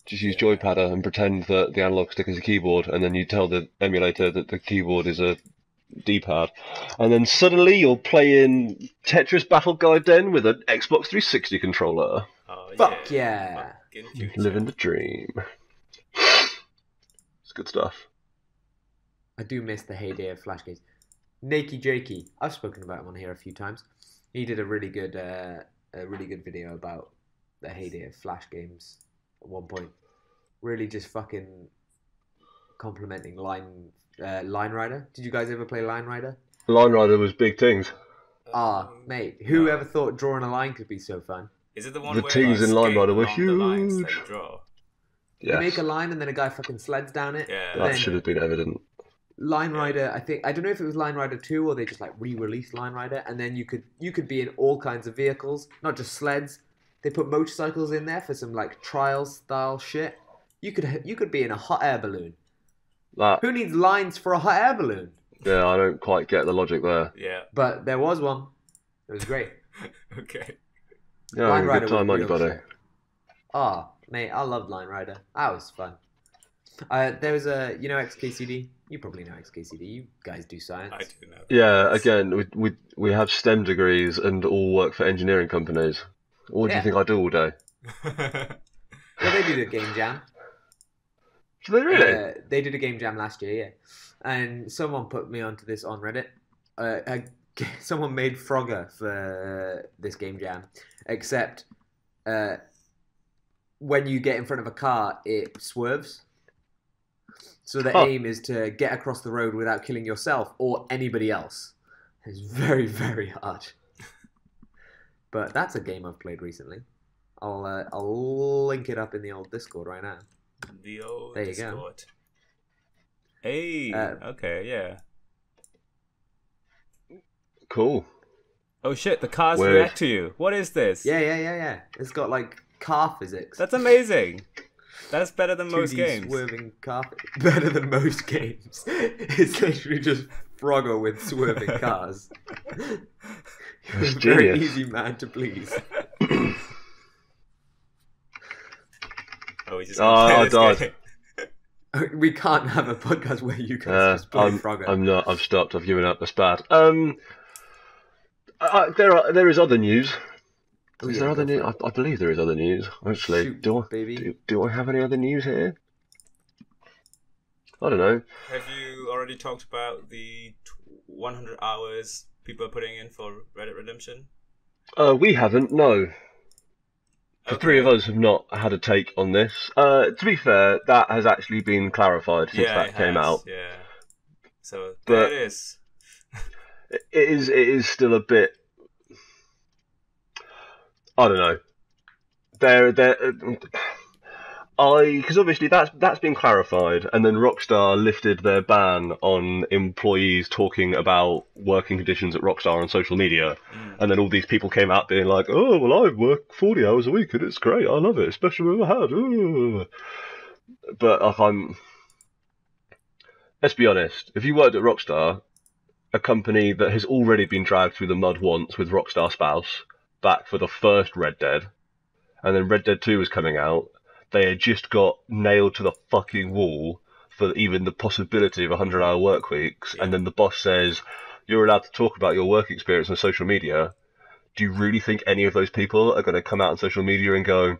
Just use Yeah. Joypadder and pretend that the analog stick is a keyboard, and then you tell the emulator that the keyboard is a D-pad, and then suddenly you're playing Tetris Battle Gaiden with an Xbox 360 controller. Oh, Fuck yeah. Fucking future. Living the dream. It's good stuff. I do miss the heyday of Flash games. Nakey Jakey, I've spoken about him on here a few times. He did a really good video about the heyday of Flash games at one point. Really just fucking complimenting Line Rider. Did you guys ever play Line Rider? Line Rider was big things. Mate, who ever thought drawing a line could be so fun? Is it the one The where teams you in Line skate Rider were along the lines that huge. you draw? You make Yes, a line and then a guy fucking sleds down it. Yeah. that then- should have been evident. Line Rider, I don't know if it was Line Rider 2 or they just like re-released Line Rider, and then you could be in all kinds of vehicles, not just sleds. They put motorcycles in there for some like trial style shit. You could be in a hot air balloon. That, Who needs lines for a hot air balloon? yeah, I don't quite get the logic there. Yeah. But there was one. It was great. Okay. Yeah, Line having a Rider good time, was aren't you, real buddy? shit. Mate, I loved Line Rider. That was fun. There was a, XKCD? You probably know XKCD. You guys do science. I do know. Yeah, again, we have STEM degrees and all work for engineering companies. What do Yeah. you think I do all day? Well, they did a game jam. Do they really? They did a game jam last year, yeah. And someone put me onto this on Reddit. Someone made Frogger for this game jam, except when you get in front of a car, it swerves. So the Huh. aim is to get across the road without killing yourself or anybody else. It's very, very hard. But that's a game I've played recently. I'll link it up in the old Discord right now. The old There you go. Discord. Hey. Okay. Yeah. Cool. Oh shit! The cars Weird. react to you. What is this? Yeah. It's got like car physics. That's amazing. That's better than most 2D games. Swerving car, better than most games. It's literally just Frogger with swerving cars. You're That's a very genius. easy man to please. Oh, we just Oh, I gonna play this died. game. We can't have a podcast where you guys just play Frogger. I'm not. I've stopped. I've given up. That's bad. There is other news. Oh, Is yeah, there other go news? for I believe there is other news. Actually, Shoot, do baby. I have any other news here? I don't know. Have you already talked about the 100 hours people are putting in for Reddit Redemption? We haven't. No. The three of Okay. us have not had a take on this. To be fair, that has actually been clarified since Yeah, that it came has, out. Yeah. So But- there it is. It is still a bit. I don't know. because obviously that's been clarified, and then Rockstar lifted their ban on employees talking about working conditions at Rockstar on social media, and then all these people came out being like, "Oh, well, I work 40 hours a week and it's great, I love it, it's the best I've ever had." Ooh. But let's be honest, if you worked at Rockstar, a company that has already been dragged through the mud once with Rockstar Spouse back for the first Red Dead, and then Red Dead 2 was coming out. They had just got nailed to the fucking wall for even the possibility of 100-hour work weeks, and then the boss says, "You're allowed to talk about your work experience on social media." Do you really think any of those people are going to come out on social media and go,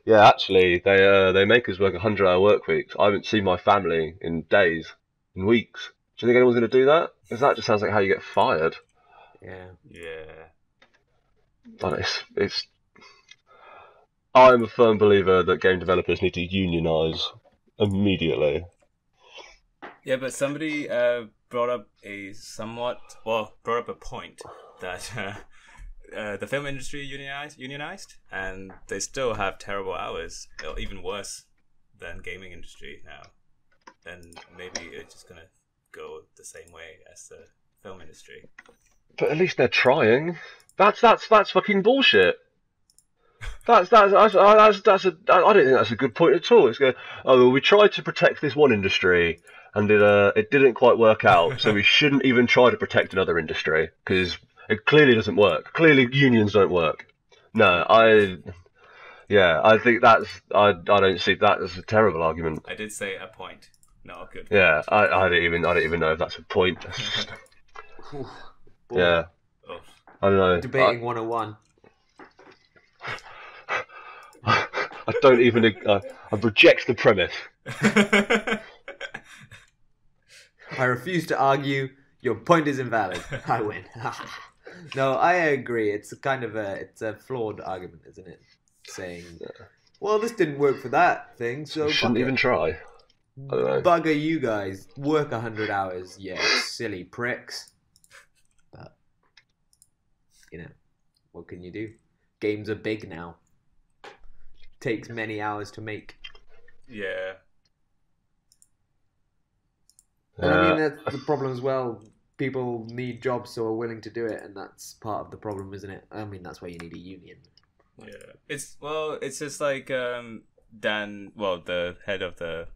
"Yeah, actually, they make us work 100-hour work weeks. I haven't seen my family in days, in weeks." Do you think anyone's going to do that? Because that just sounds like how you get fired. Yeah. And I'm a firm believer that game developers need to unionize immediately. Yeah, but somebody brought up a point that the film industry unionized, and they still have terrible hours, or even worse than gaming industry now. And maybe it's just gonna go the same way as the film industry. But at least they're trying. That's fucking bullshit. I don't think that's a good point at all. It's going, "Oh, well, we tried to protect this one industry, and it didn't quite work out, so we shouldn't even try to protect another industry because it clearly doesn't work. Clearly, unions don't work." No, I think I don't see that as a terrible argument. I did say a point, not a good point. Yeah, I don't even know if that's a point. Yeah, Oh. I don't know. Debating 101. I don't even. I reject the premise. I refuse to argue. Your point is invalid. I win. No, I agree. It's a flawed argument, isn't it? Saying, well, this didn't work for that thing, so You shouldn't even try. I don't know. Bugger you guys. Work 100 hours, yeah, silly pricks. But, what can you do? Games are big now. Takes many hours to make. Yeah. And I mean, that's the problem as well. People need jobs, so are willing to do it, and that's part of the problem, isn't it? I mean, that's why you need a union. Yeah. It's just like the head of the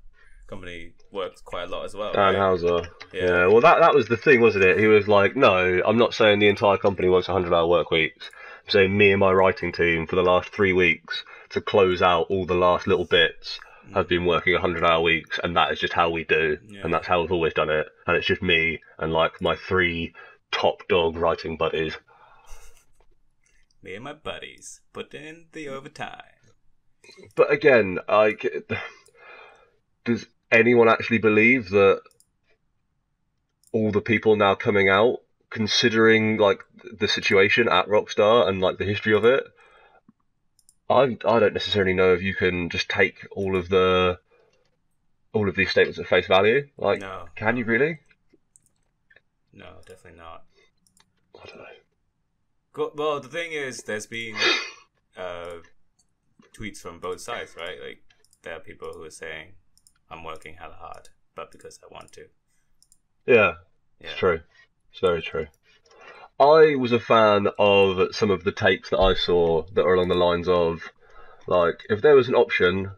company works quite a lot as well. Dan right? Houser. Yeah, well, that was the thing, wasn't it? He was like, "No, I'm not saying the entire company works 100-hour work weeks. I'm saying me and my writing team for the last 3 weeks to close out all the last little bits have been working 100-hour weeks, and that is just how we do, and that's how we've always done it. And it's just me and like my 3 top dog writing buddies." Me and my buddies put in the overtime. But again, does anyone actually believe that all the people now coming out, considering like the situation at Rockstar and like the history of it, I don't necessarily know if you can just take all of these statements at face value. Like, No. Can you really? No, definitely not. I don't know. Well, the thing is, there's been tweets from both sides, right? Like, there are people who are saying, "I'm working hella hard, but because I want to." Yeah, it's true. It's very true. I was a fan of some of the takes that I saw that are along the lines of, like, if there was an option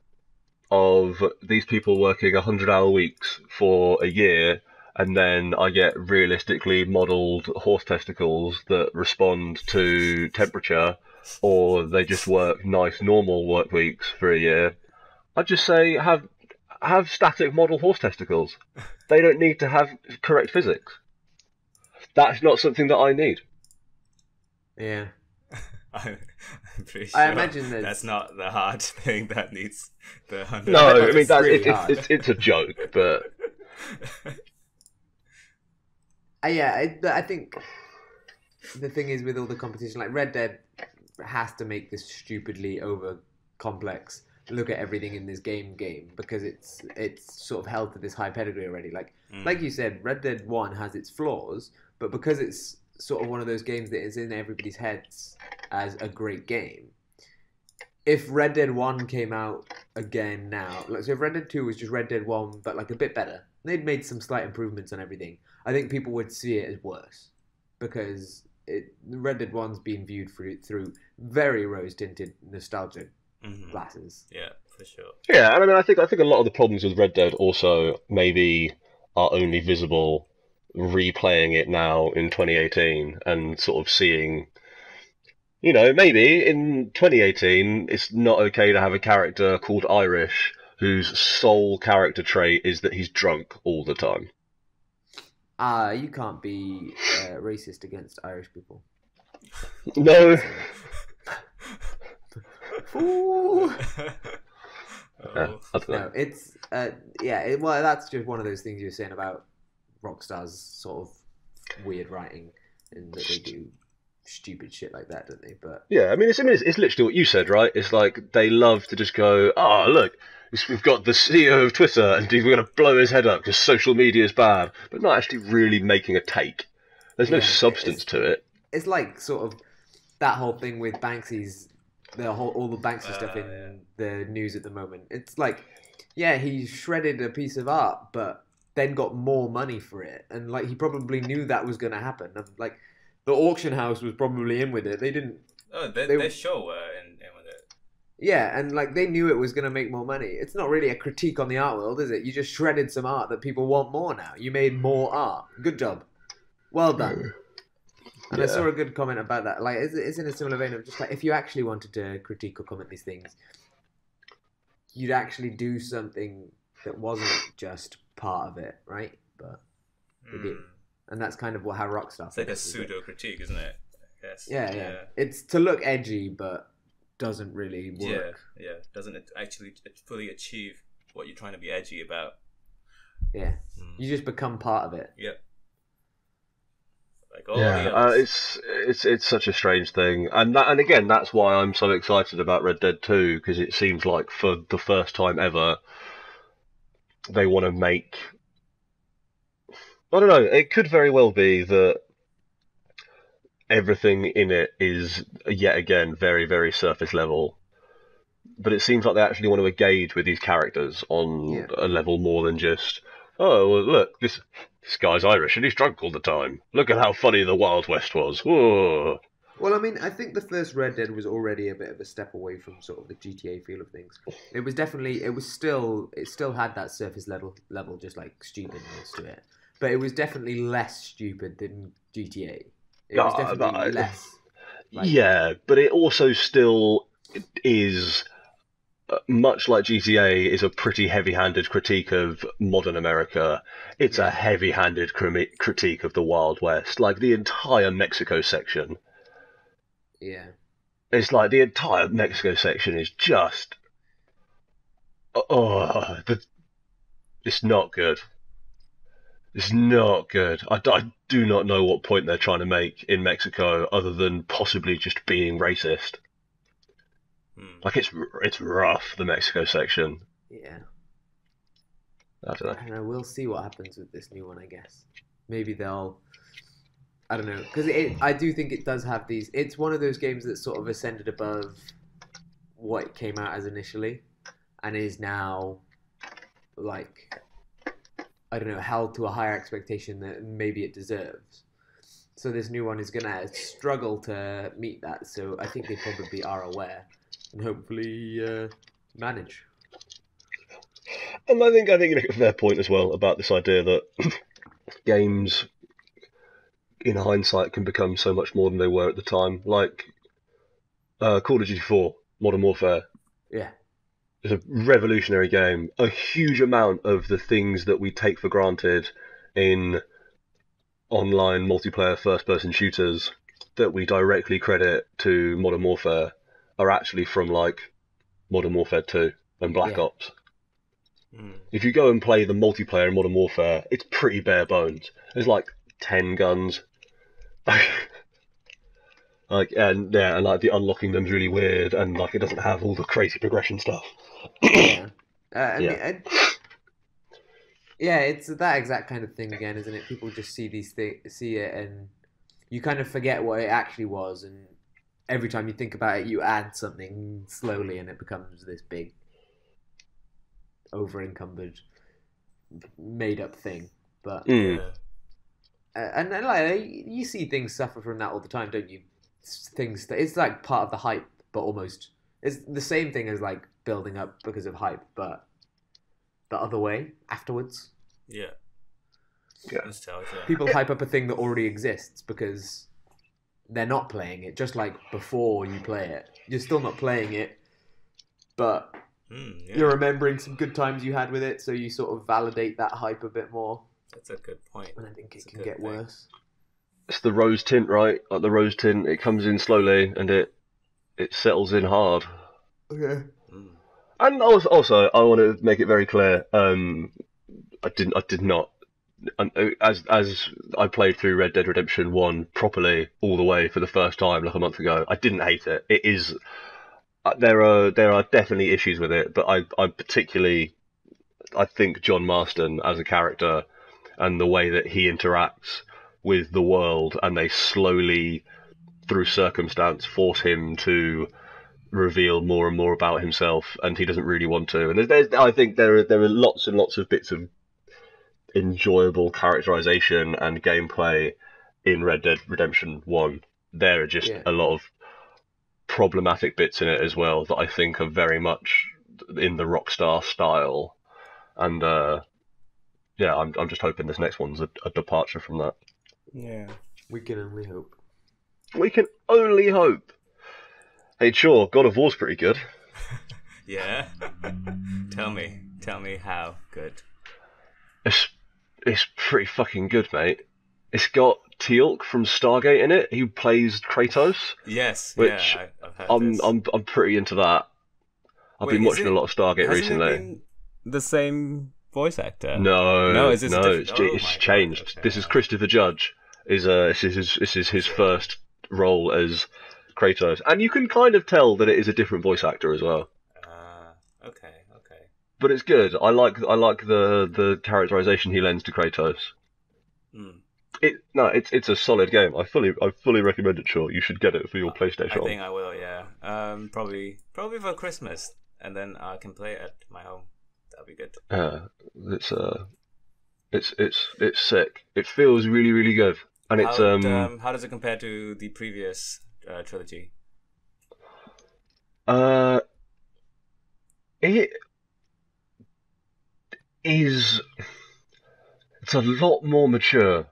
of these people working 100-hour weeks for a year, and then I get realistically modelled horse testicles that respond to temperature, or they just work nice normal work weeks for a year, I'd just say have static model horse testicles. They don't need to have correct physics. That's not something that I need. Yeah. I'm pretty sure I imagine that's not the hard thing that needs the 100. No, I mean really hard. it's a joke, but I think the thing is with all the competition, like Red Dead has to make this stupidly over complex look at everything in this game because it's sort of held to this high pedigree already. Like you said, Red Dead 1 has its flaws, but because it's sort of one of those games that is in everybody's heads as a great game, if Red Dead 1 came out again now, like, so if Red Dead 2 was just Red Dead 1, but like a bit better, they'd made some slight improvements on everything, I think people would see it as worse. Because Red Dead 1's been viewed through very rose-tinted nostalgia glasses. Yeah, for sure. Yeah, and I mean, I think a lot of the problems with Red Dead also maybe are only visible replaying it now in 2018 and sort of seeing, you know, maybe in 2018 it's not okay to have a character called Irish whose sole character trait is that he's drunk all the time. You can't be racist against Irish people. No. Ooh. I don't know. No, it's well, that's just one of those things you were saying about Rockstar's sort of weird writing, and that they do stupid shit like that, don't they? But Yeah, I mean, it's literally what you said, right? It's like they love to just go, oh, look, we've got the CEO of Twitter, and we're going to blow his head up because social media is bad, but not actually really making a take. There's no substance to it. It's like sort of that whole thing with Banksy's, all the Banksy stuff in the news at the moment. It's like, yeah, he shredded a piece of art, but then got more money for it, and like he probably knew that was going to happen. And, like, the auction house was probably in with it. They didn't. Oh, they sure were in with it. Yeah, and like they knew it was going to make more money. It's not really a critique on the art world, is it? You just shredded some art that people want more now. You made more art. Good job. Well done. And I saw a good comment about that. Like, it's in a similar vein of just like, if you actually wanted to critique or comment these things, you'd actually do something that wasn't just part of it, right? But they did. And that's kind of how Rockstar. It's like a pseudo critique, isn't it? I guess. Yeah. It's to look edgy, but doesn't really work. Yeah. Doesn't actually fully achieve what you're trying to be edgy about. Yeah. You just become part of it. Yep. Like all the others. It's such a strange thing, and again, that's why I'm so excited about Red Dead 2, because it seems like for the first time ever, they want to make. I don't know. It could very well be that everything in it is yet again very, very surface level, but it seems like they actually want to engage with these characters on a level more than just, oh, well, look, this guy's Irish and he's drunk all the time. Look at how funny the Wild West was. Whoa. Well, I mean, I think the first Red Dead was already a bit of a step away from sort of the GTA feel of things. It still had that surface level, just like stupidness to it. But it was definitely less stupid than GTA. It was definitely less. Yeah, but it also still is, much like GTA is a pretty heavy-handed critique of modern America. It's a heavy-handed critique of the Wild West. Like, the entire Mexico section. Yeah. It's like the entire Mexico section is just... it's not good. It's not good. I do not know what point they're trying to make in Mexico other than possibly just being racist. Like, it's rough, the Mexico section. Yeah. I don't know. We'll see what happens with this new one, I guess. Maybe they'll... I don't know. Because I do think it does have these... It's one of those games that sort of ascended above what it came out as initially, and is now, like... I don't know, held to a higher expectation that maybe it deserves. So this new one is going to struggle to meet that. So I think they probably are aware and hopefully manage. And I think you make a fair point as well about this idea that games, in hindsight, can become so much more than they were at the time. Like Call of Duty 4, Modern Warfare. Yeah. It's a revolutionary game. A huge amount of the things that we take for granted in online multiplayer first-person shooters that we directly credit to Modern Warfare are actually from, like, Modern Warfare 2 and Black Ops. If you go and play the multiplayer in Modern Warfare, it's pretty bare bones. There's like 10 guns. And the unlocking them's really weird, and like it doesn't have all the crazy progression stuff. It's that exact kind of thing again, isn't it? People just see these things, see it, and you kind of forget what it actually was, and every time you think about it, you add something slowly, and it becomes this big, over-encumbered, made-up thing. But and then, like, you see things suffer from that all the time, don't you? Things that it's like part of the hype, but almost it's the same thing as like building up because of hype, but the other way afterwards. Yeah. Nostalgia. People hype up a thing that already exists because they're not playing it. Just like before you play it, you're still not playing it, but you're remembering some good times you had with it, so you sort of validate that hype a bit more. That's a good point. And I think it can get worse. It's the rose tint, right? Like the rose tint, it comes in slowly and it settles in hard. Okay. And also, I want to make it very clear. I did not. As I played through Red Dead Redemption 1 properly all the way for the first time like a month ago, I didn't hate it. It is. There are definitely issues with it, but I particularly, I think John Marston as a character and the way that he interacts with the world, and they slowly, through circumstance, force him to reveal more and more about himself, and he doesn't really want to. And I think there are lots and lots of bits of enjoyable characterization and gameplay in Red Dead Redemption 1. There are just a lot of problematic bits in it as well that I think are very much in the Rockstar style. And I'm just hoping this next one's a departure from that. Yeah. We can only hope. We can only hope. Hey, sure, God of War's pretty good. Yeah? Tell me how good. It's pretty fucking good, mate. It's got Teal'c from Stargate in it. He plays Kratos. Yes, which I've heard this. I'm pretty into that. I've been watching a lot of Stargate recently. It been the same voice actor? No, it's changed. God, okay. This is Christopher Judge. This is his first role as Kratos, and you can kind of tell that it is a different voice actor as well. Okay. But it's good. I like the characterization he lends to Kratos. It's a solid game. I fully recommend it. Sure, you should get it for your PlayStation. I think I will. Yeah. Probably for Christmas, and then I can play it at my home. That'll be good. It's sick. It feels really, really good, and how does it compare to the previous trilogy? It is. It's a lot more mature.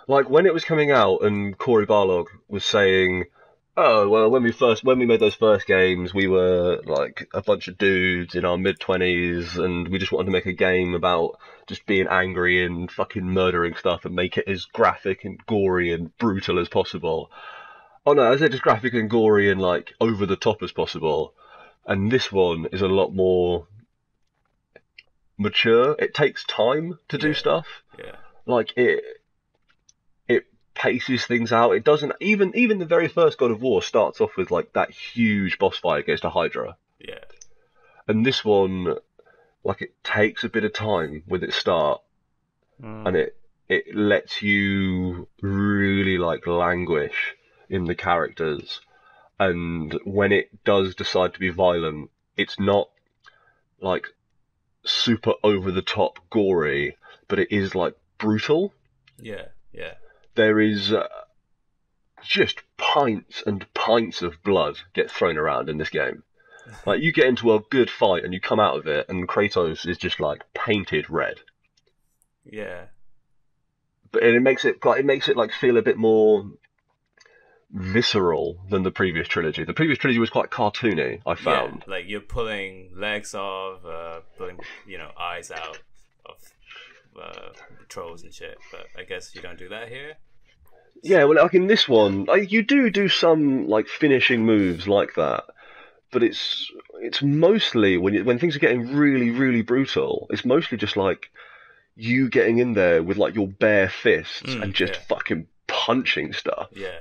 Like when it was coming out, and Cory Barlog was saying, "Oh well, when we made those first games, we were like a bunch of dudes in our mid-20s, and we just wanted to make a game about just being angry and fucking murdering stuff, and make it as graphic and gory and brutal as possible." Oh no, I said just graphic and gory and like over the top as possible. And this one is a lot more mature. It takes time to do stuff. Yeah. Like it paces things out. It doesn't even the very first God of War starts off with like that huge boss fight against a Hydra. Yeah. And this one, like, it takes a bit of time with its start, and it lets you really like languish in the characters. And when it does decide to be violent, it's not like super over the top gory, but it is like brutal. Yeah. There is just pints and pints of blood get thrown around in this game. Like, you get into a good fight and you come out of it, and Kratos is just like painted red. Yeah. But it makes it like feel a bit more visceral than the previous trilogy. The previous trilogy was quite cartoony, I found. Yeah, like you're pulling legs off, pulling eyes out of trolls and shit. But I guess you don't do that here. Yeah, well, like in this one, you do some like finishing moves like that, but it's mostly when things are getting really, really brutal. It's mostly just like you getting in there with like your bare fists and just fucking punching stuff. Yeah.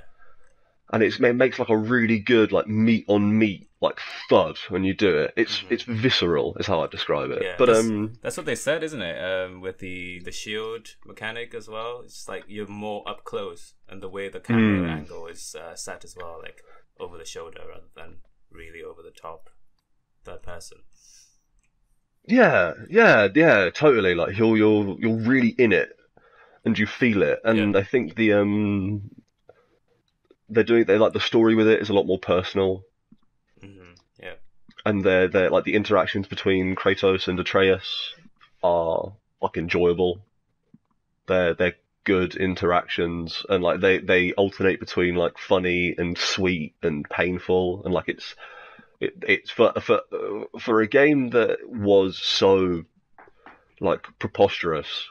and it makes like a really good like meat on meat like thud when you do it. It's visceral, is how I describe it. Yeah, but that's what they said, isn't it? With the shield mechanic as well. It's like you're more up close, and the way the camera angle is set as well, like over the shoulder rather than really over the top, third person. Yeah, totally. Like you're really in it, and you feel it. And I think they like the story with it is a lot more personal. Yeah. And they're like the interactions between Kratos and Atreus are like enjoyable. They're good interactions, and like they alternate between like funny and sweet and painful, and like it's for a game that was so like preposterous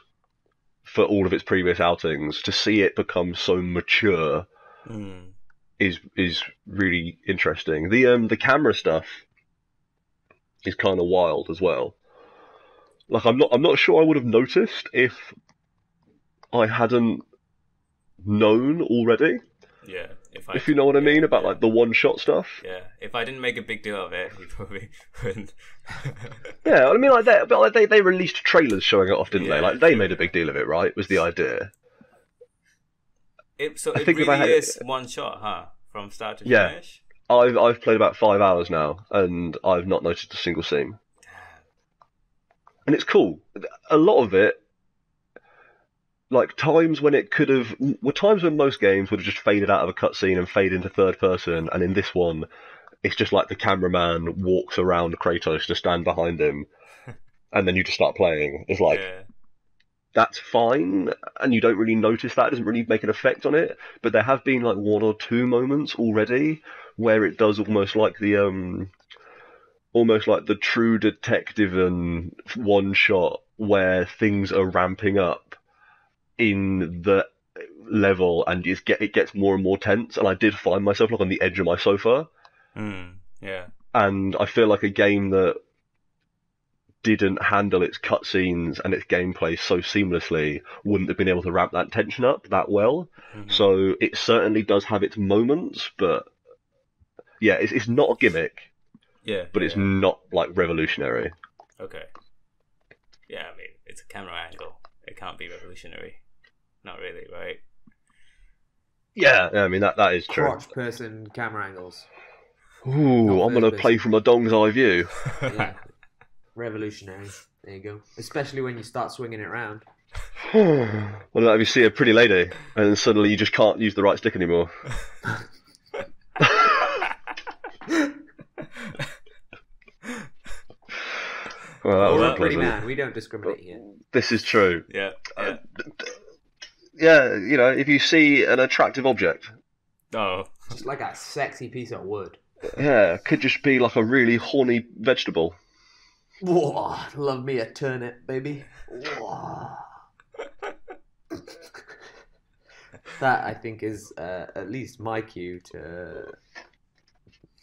for all of its previous outings, to see it become so mature is really interesting. The camera stuff is kind of wild as well. Like I'm not sure I would have noticed if I hadn't known already. Yeah, if you know what I mean about like the one-shot stuff. Yeah, if I didn't make a big deal of it, you probably wouldn't. Yeah, I mean like that, but like they released trailers showing it off, didn't they? Like they made a big deal of it, right? Was the idea. It really is one shot, huh? From start to finish? I've played about 5 hours now, and I've not noticed a single seam. And it's cool. A lot of it, like times when it could have, were times when most games would have just faded out of a cutscene and fade into third person, and in this one, it's just like the cameraman walks around Kratos to stand behind him, and then you just start playing. It's like... Yeah. That's fine, and you don't really notice that. It doesn't really make an effect on it. But there have been like one or two moments already where it does almost like the True Detective and one shot where things are ramping up in the level, and it gets more and more tense. And I did find myself like on the edge of my sofa. Yeah. And I feel like a game that didn't handle its cutscenes and its gameplay so seamlessly wouldn't have been able to ramp that tension up that well. So it certainly does have its moments, but yeah, it's not a gimmick. Yeah, but it's not like revolutionary. Okay. Yeah, I mean it's a camera angle. It can't be revolutionary. Not really, right? Yeah, I mean that is true. Crotch person camera angles. Ooh, I'm gonna play from a dong's eye view. Yeah. Revolutionary. There you go. Especially when you start swinging it around. Well, if you see a pretty lady and suddenly you just can't use the right stick anymore. Well, we're a pretty man. We don't discriminate here. This is true. Yeah. Yeah, you know, if you see an attractive object. Oh. Just like a sexy piece of wood. Yeah, it could just be like a really horny vegetable. Whoa, love me a turnip, baby. Whoa. That, I think, is at least my cue to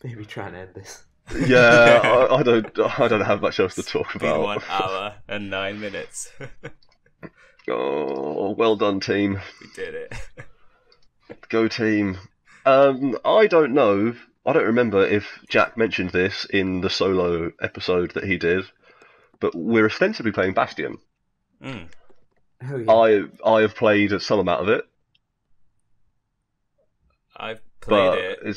maybe try and end this. Yeah, I don't have much else to talk about. 1 hour and 9 minutes. Oh, well done, team. We did it. Go team. I don't know. I don't remember if Jack mentioned this in the solo episode that he did, but we're ostensibly playing Bastion. Mm. Oh, yeah. I have played some amount of it. I've played it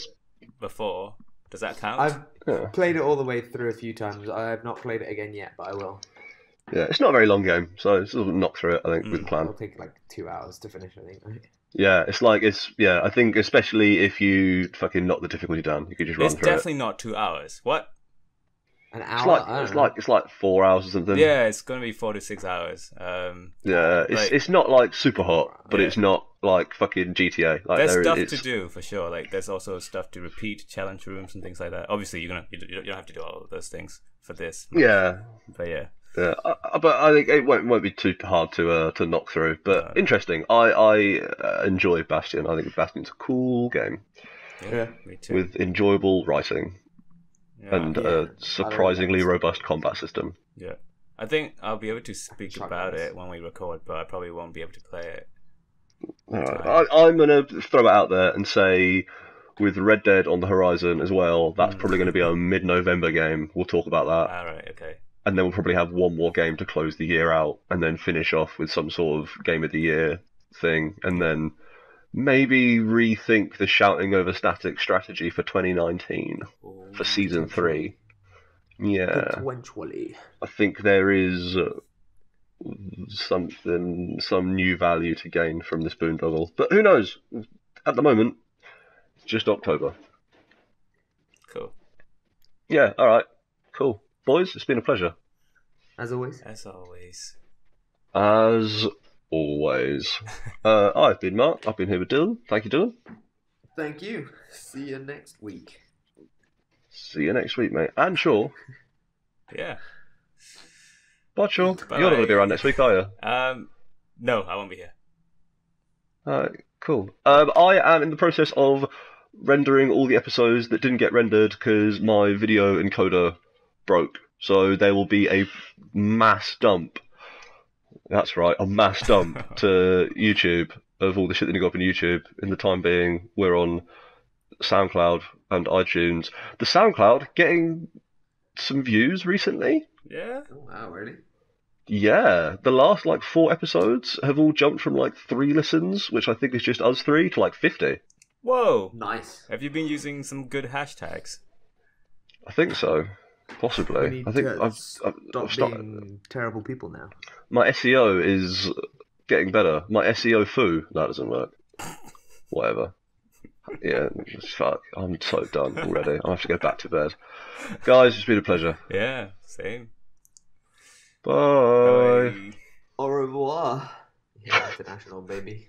before. Does that count? I've played it all the way through a few times. I have not played it again yet, but I will. Yeah, it's not a very long game, so it's sort of knock through it, I think, with the plan. It'll take like 2 hours to finish, I think, right? Yeah, I think especially if you fucking knock the difficulty down, you could just run through it. It's definitely not 2 hours. What? An hour? It's like 4 hours or something. Yeah, it's gonna be 4 to 6 hours. Yeah, it's not like super hot, but it's not like fucking GTA. Like, there's stuff to do for sure. Like there's also stuff to repeat, challenge rooms and things like that. Obviously, you don't have to do all of those things for this. Yeah, but yeah. Yeah, but I think it won't be too hard to knock through. But interesting. I enjoy Bastion. I think Bastion's a cool game. Yeah, me too. With enjoyable writing and a surprisingly robust combat system. Yeah, I think I'll be able to speak about it when we record, but I probably won't be able to play it. All right. I'm gonna throw it out there and say with Red Dead on the horizon as well. That's probably going to be a mid-November game. We'll talk about that. Alright, okay. And then we'll probably have one more game to close the year out, and then finish off with some sort of Game of the Year thing, and then maybe rethink the shouting over static strategy for 2019 for Season 3. Yeah, Eventually. I think there is some new value to gain from this boondoggle. But who knows? At the moment, it's just October. Cool. Yeah, alright. Cool. Boys, it's been a pleasure. As always. As always. As always. I've been Mark. I've been here with Dylan. Thank you, Dylan. Thank you. See you next week. See you next week, mate. And Shaw. Yeah. Bye, Shaw. Bye. You're not going to be around next week, are you? No, I won't be here. Alright, cool. I am in the process of rendering all the episodes that didn't get rendered because my video encoder broke. So there will be a mass dump. That's right, a mass dump to YouTube of all the shit that didn't go up on YouTube. In the time being, we're on SoundCloud and iTunes. The SoundCloud getting some views recently. Yeah? Oh, wow, really? Yeah, the last 4 episodes have all jumped from 3 listens, which I think is just us 3, to 50. Whoa! Nice. Have you been using some good hashtags? I think so, We possibly. need I think to I've stop started. being terrible people now. My SEO is getting better. My SEO foo, that doesn't work. Whatever. Yeah, fuck. I'm so done already. I have to go back to bed. Guys, it's been a pleasure. Yeah, same. Bye. Bye. Au revoir. Yeah, international, baby.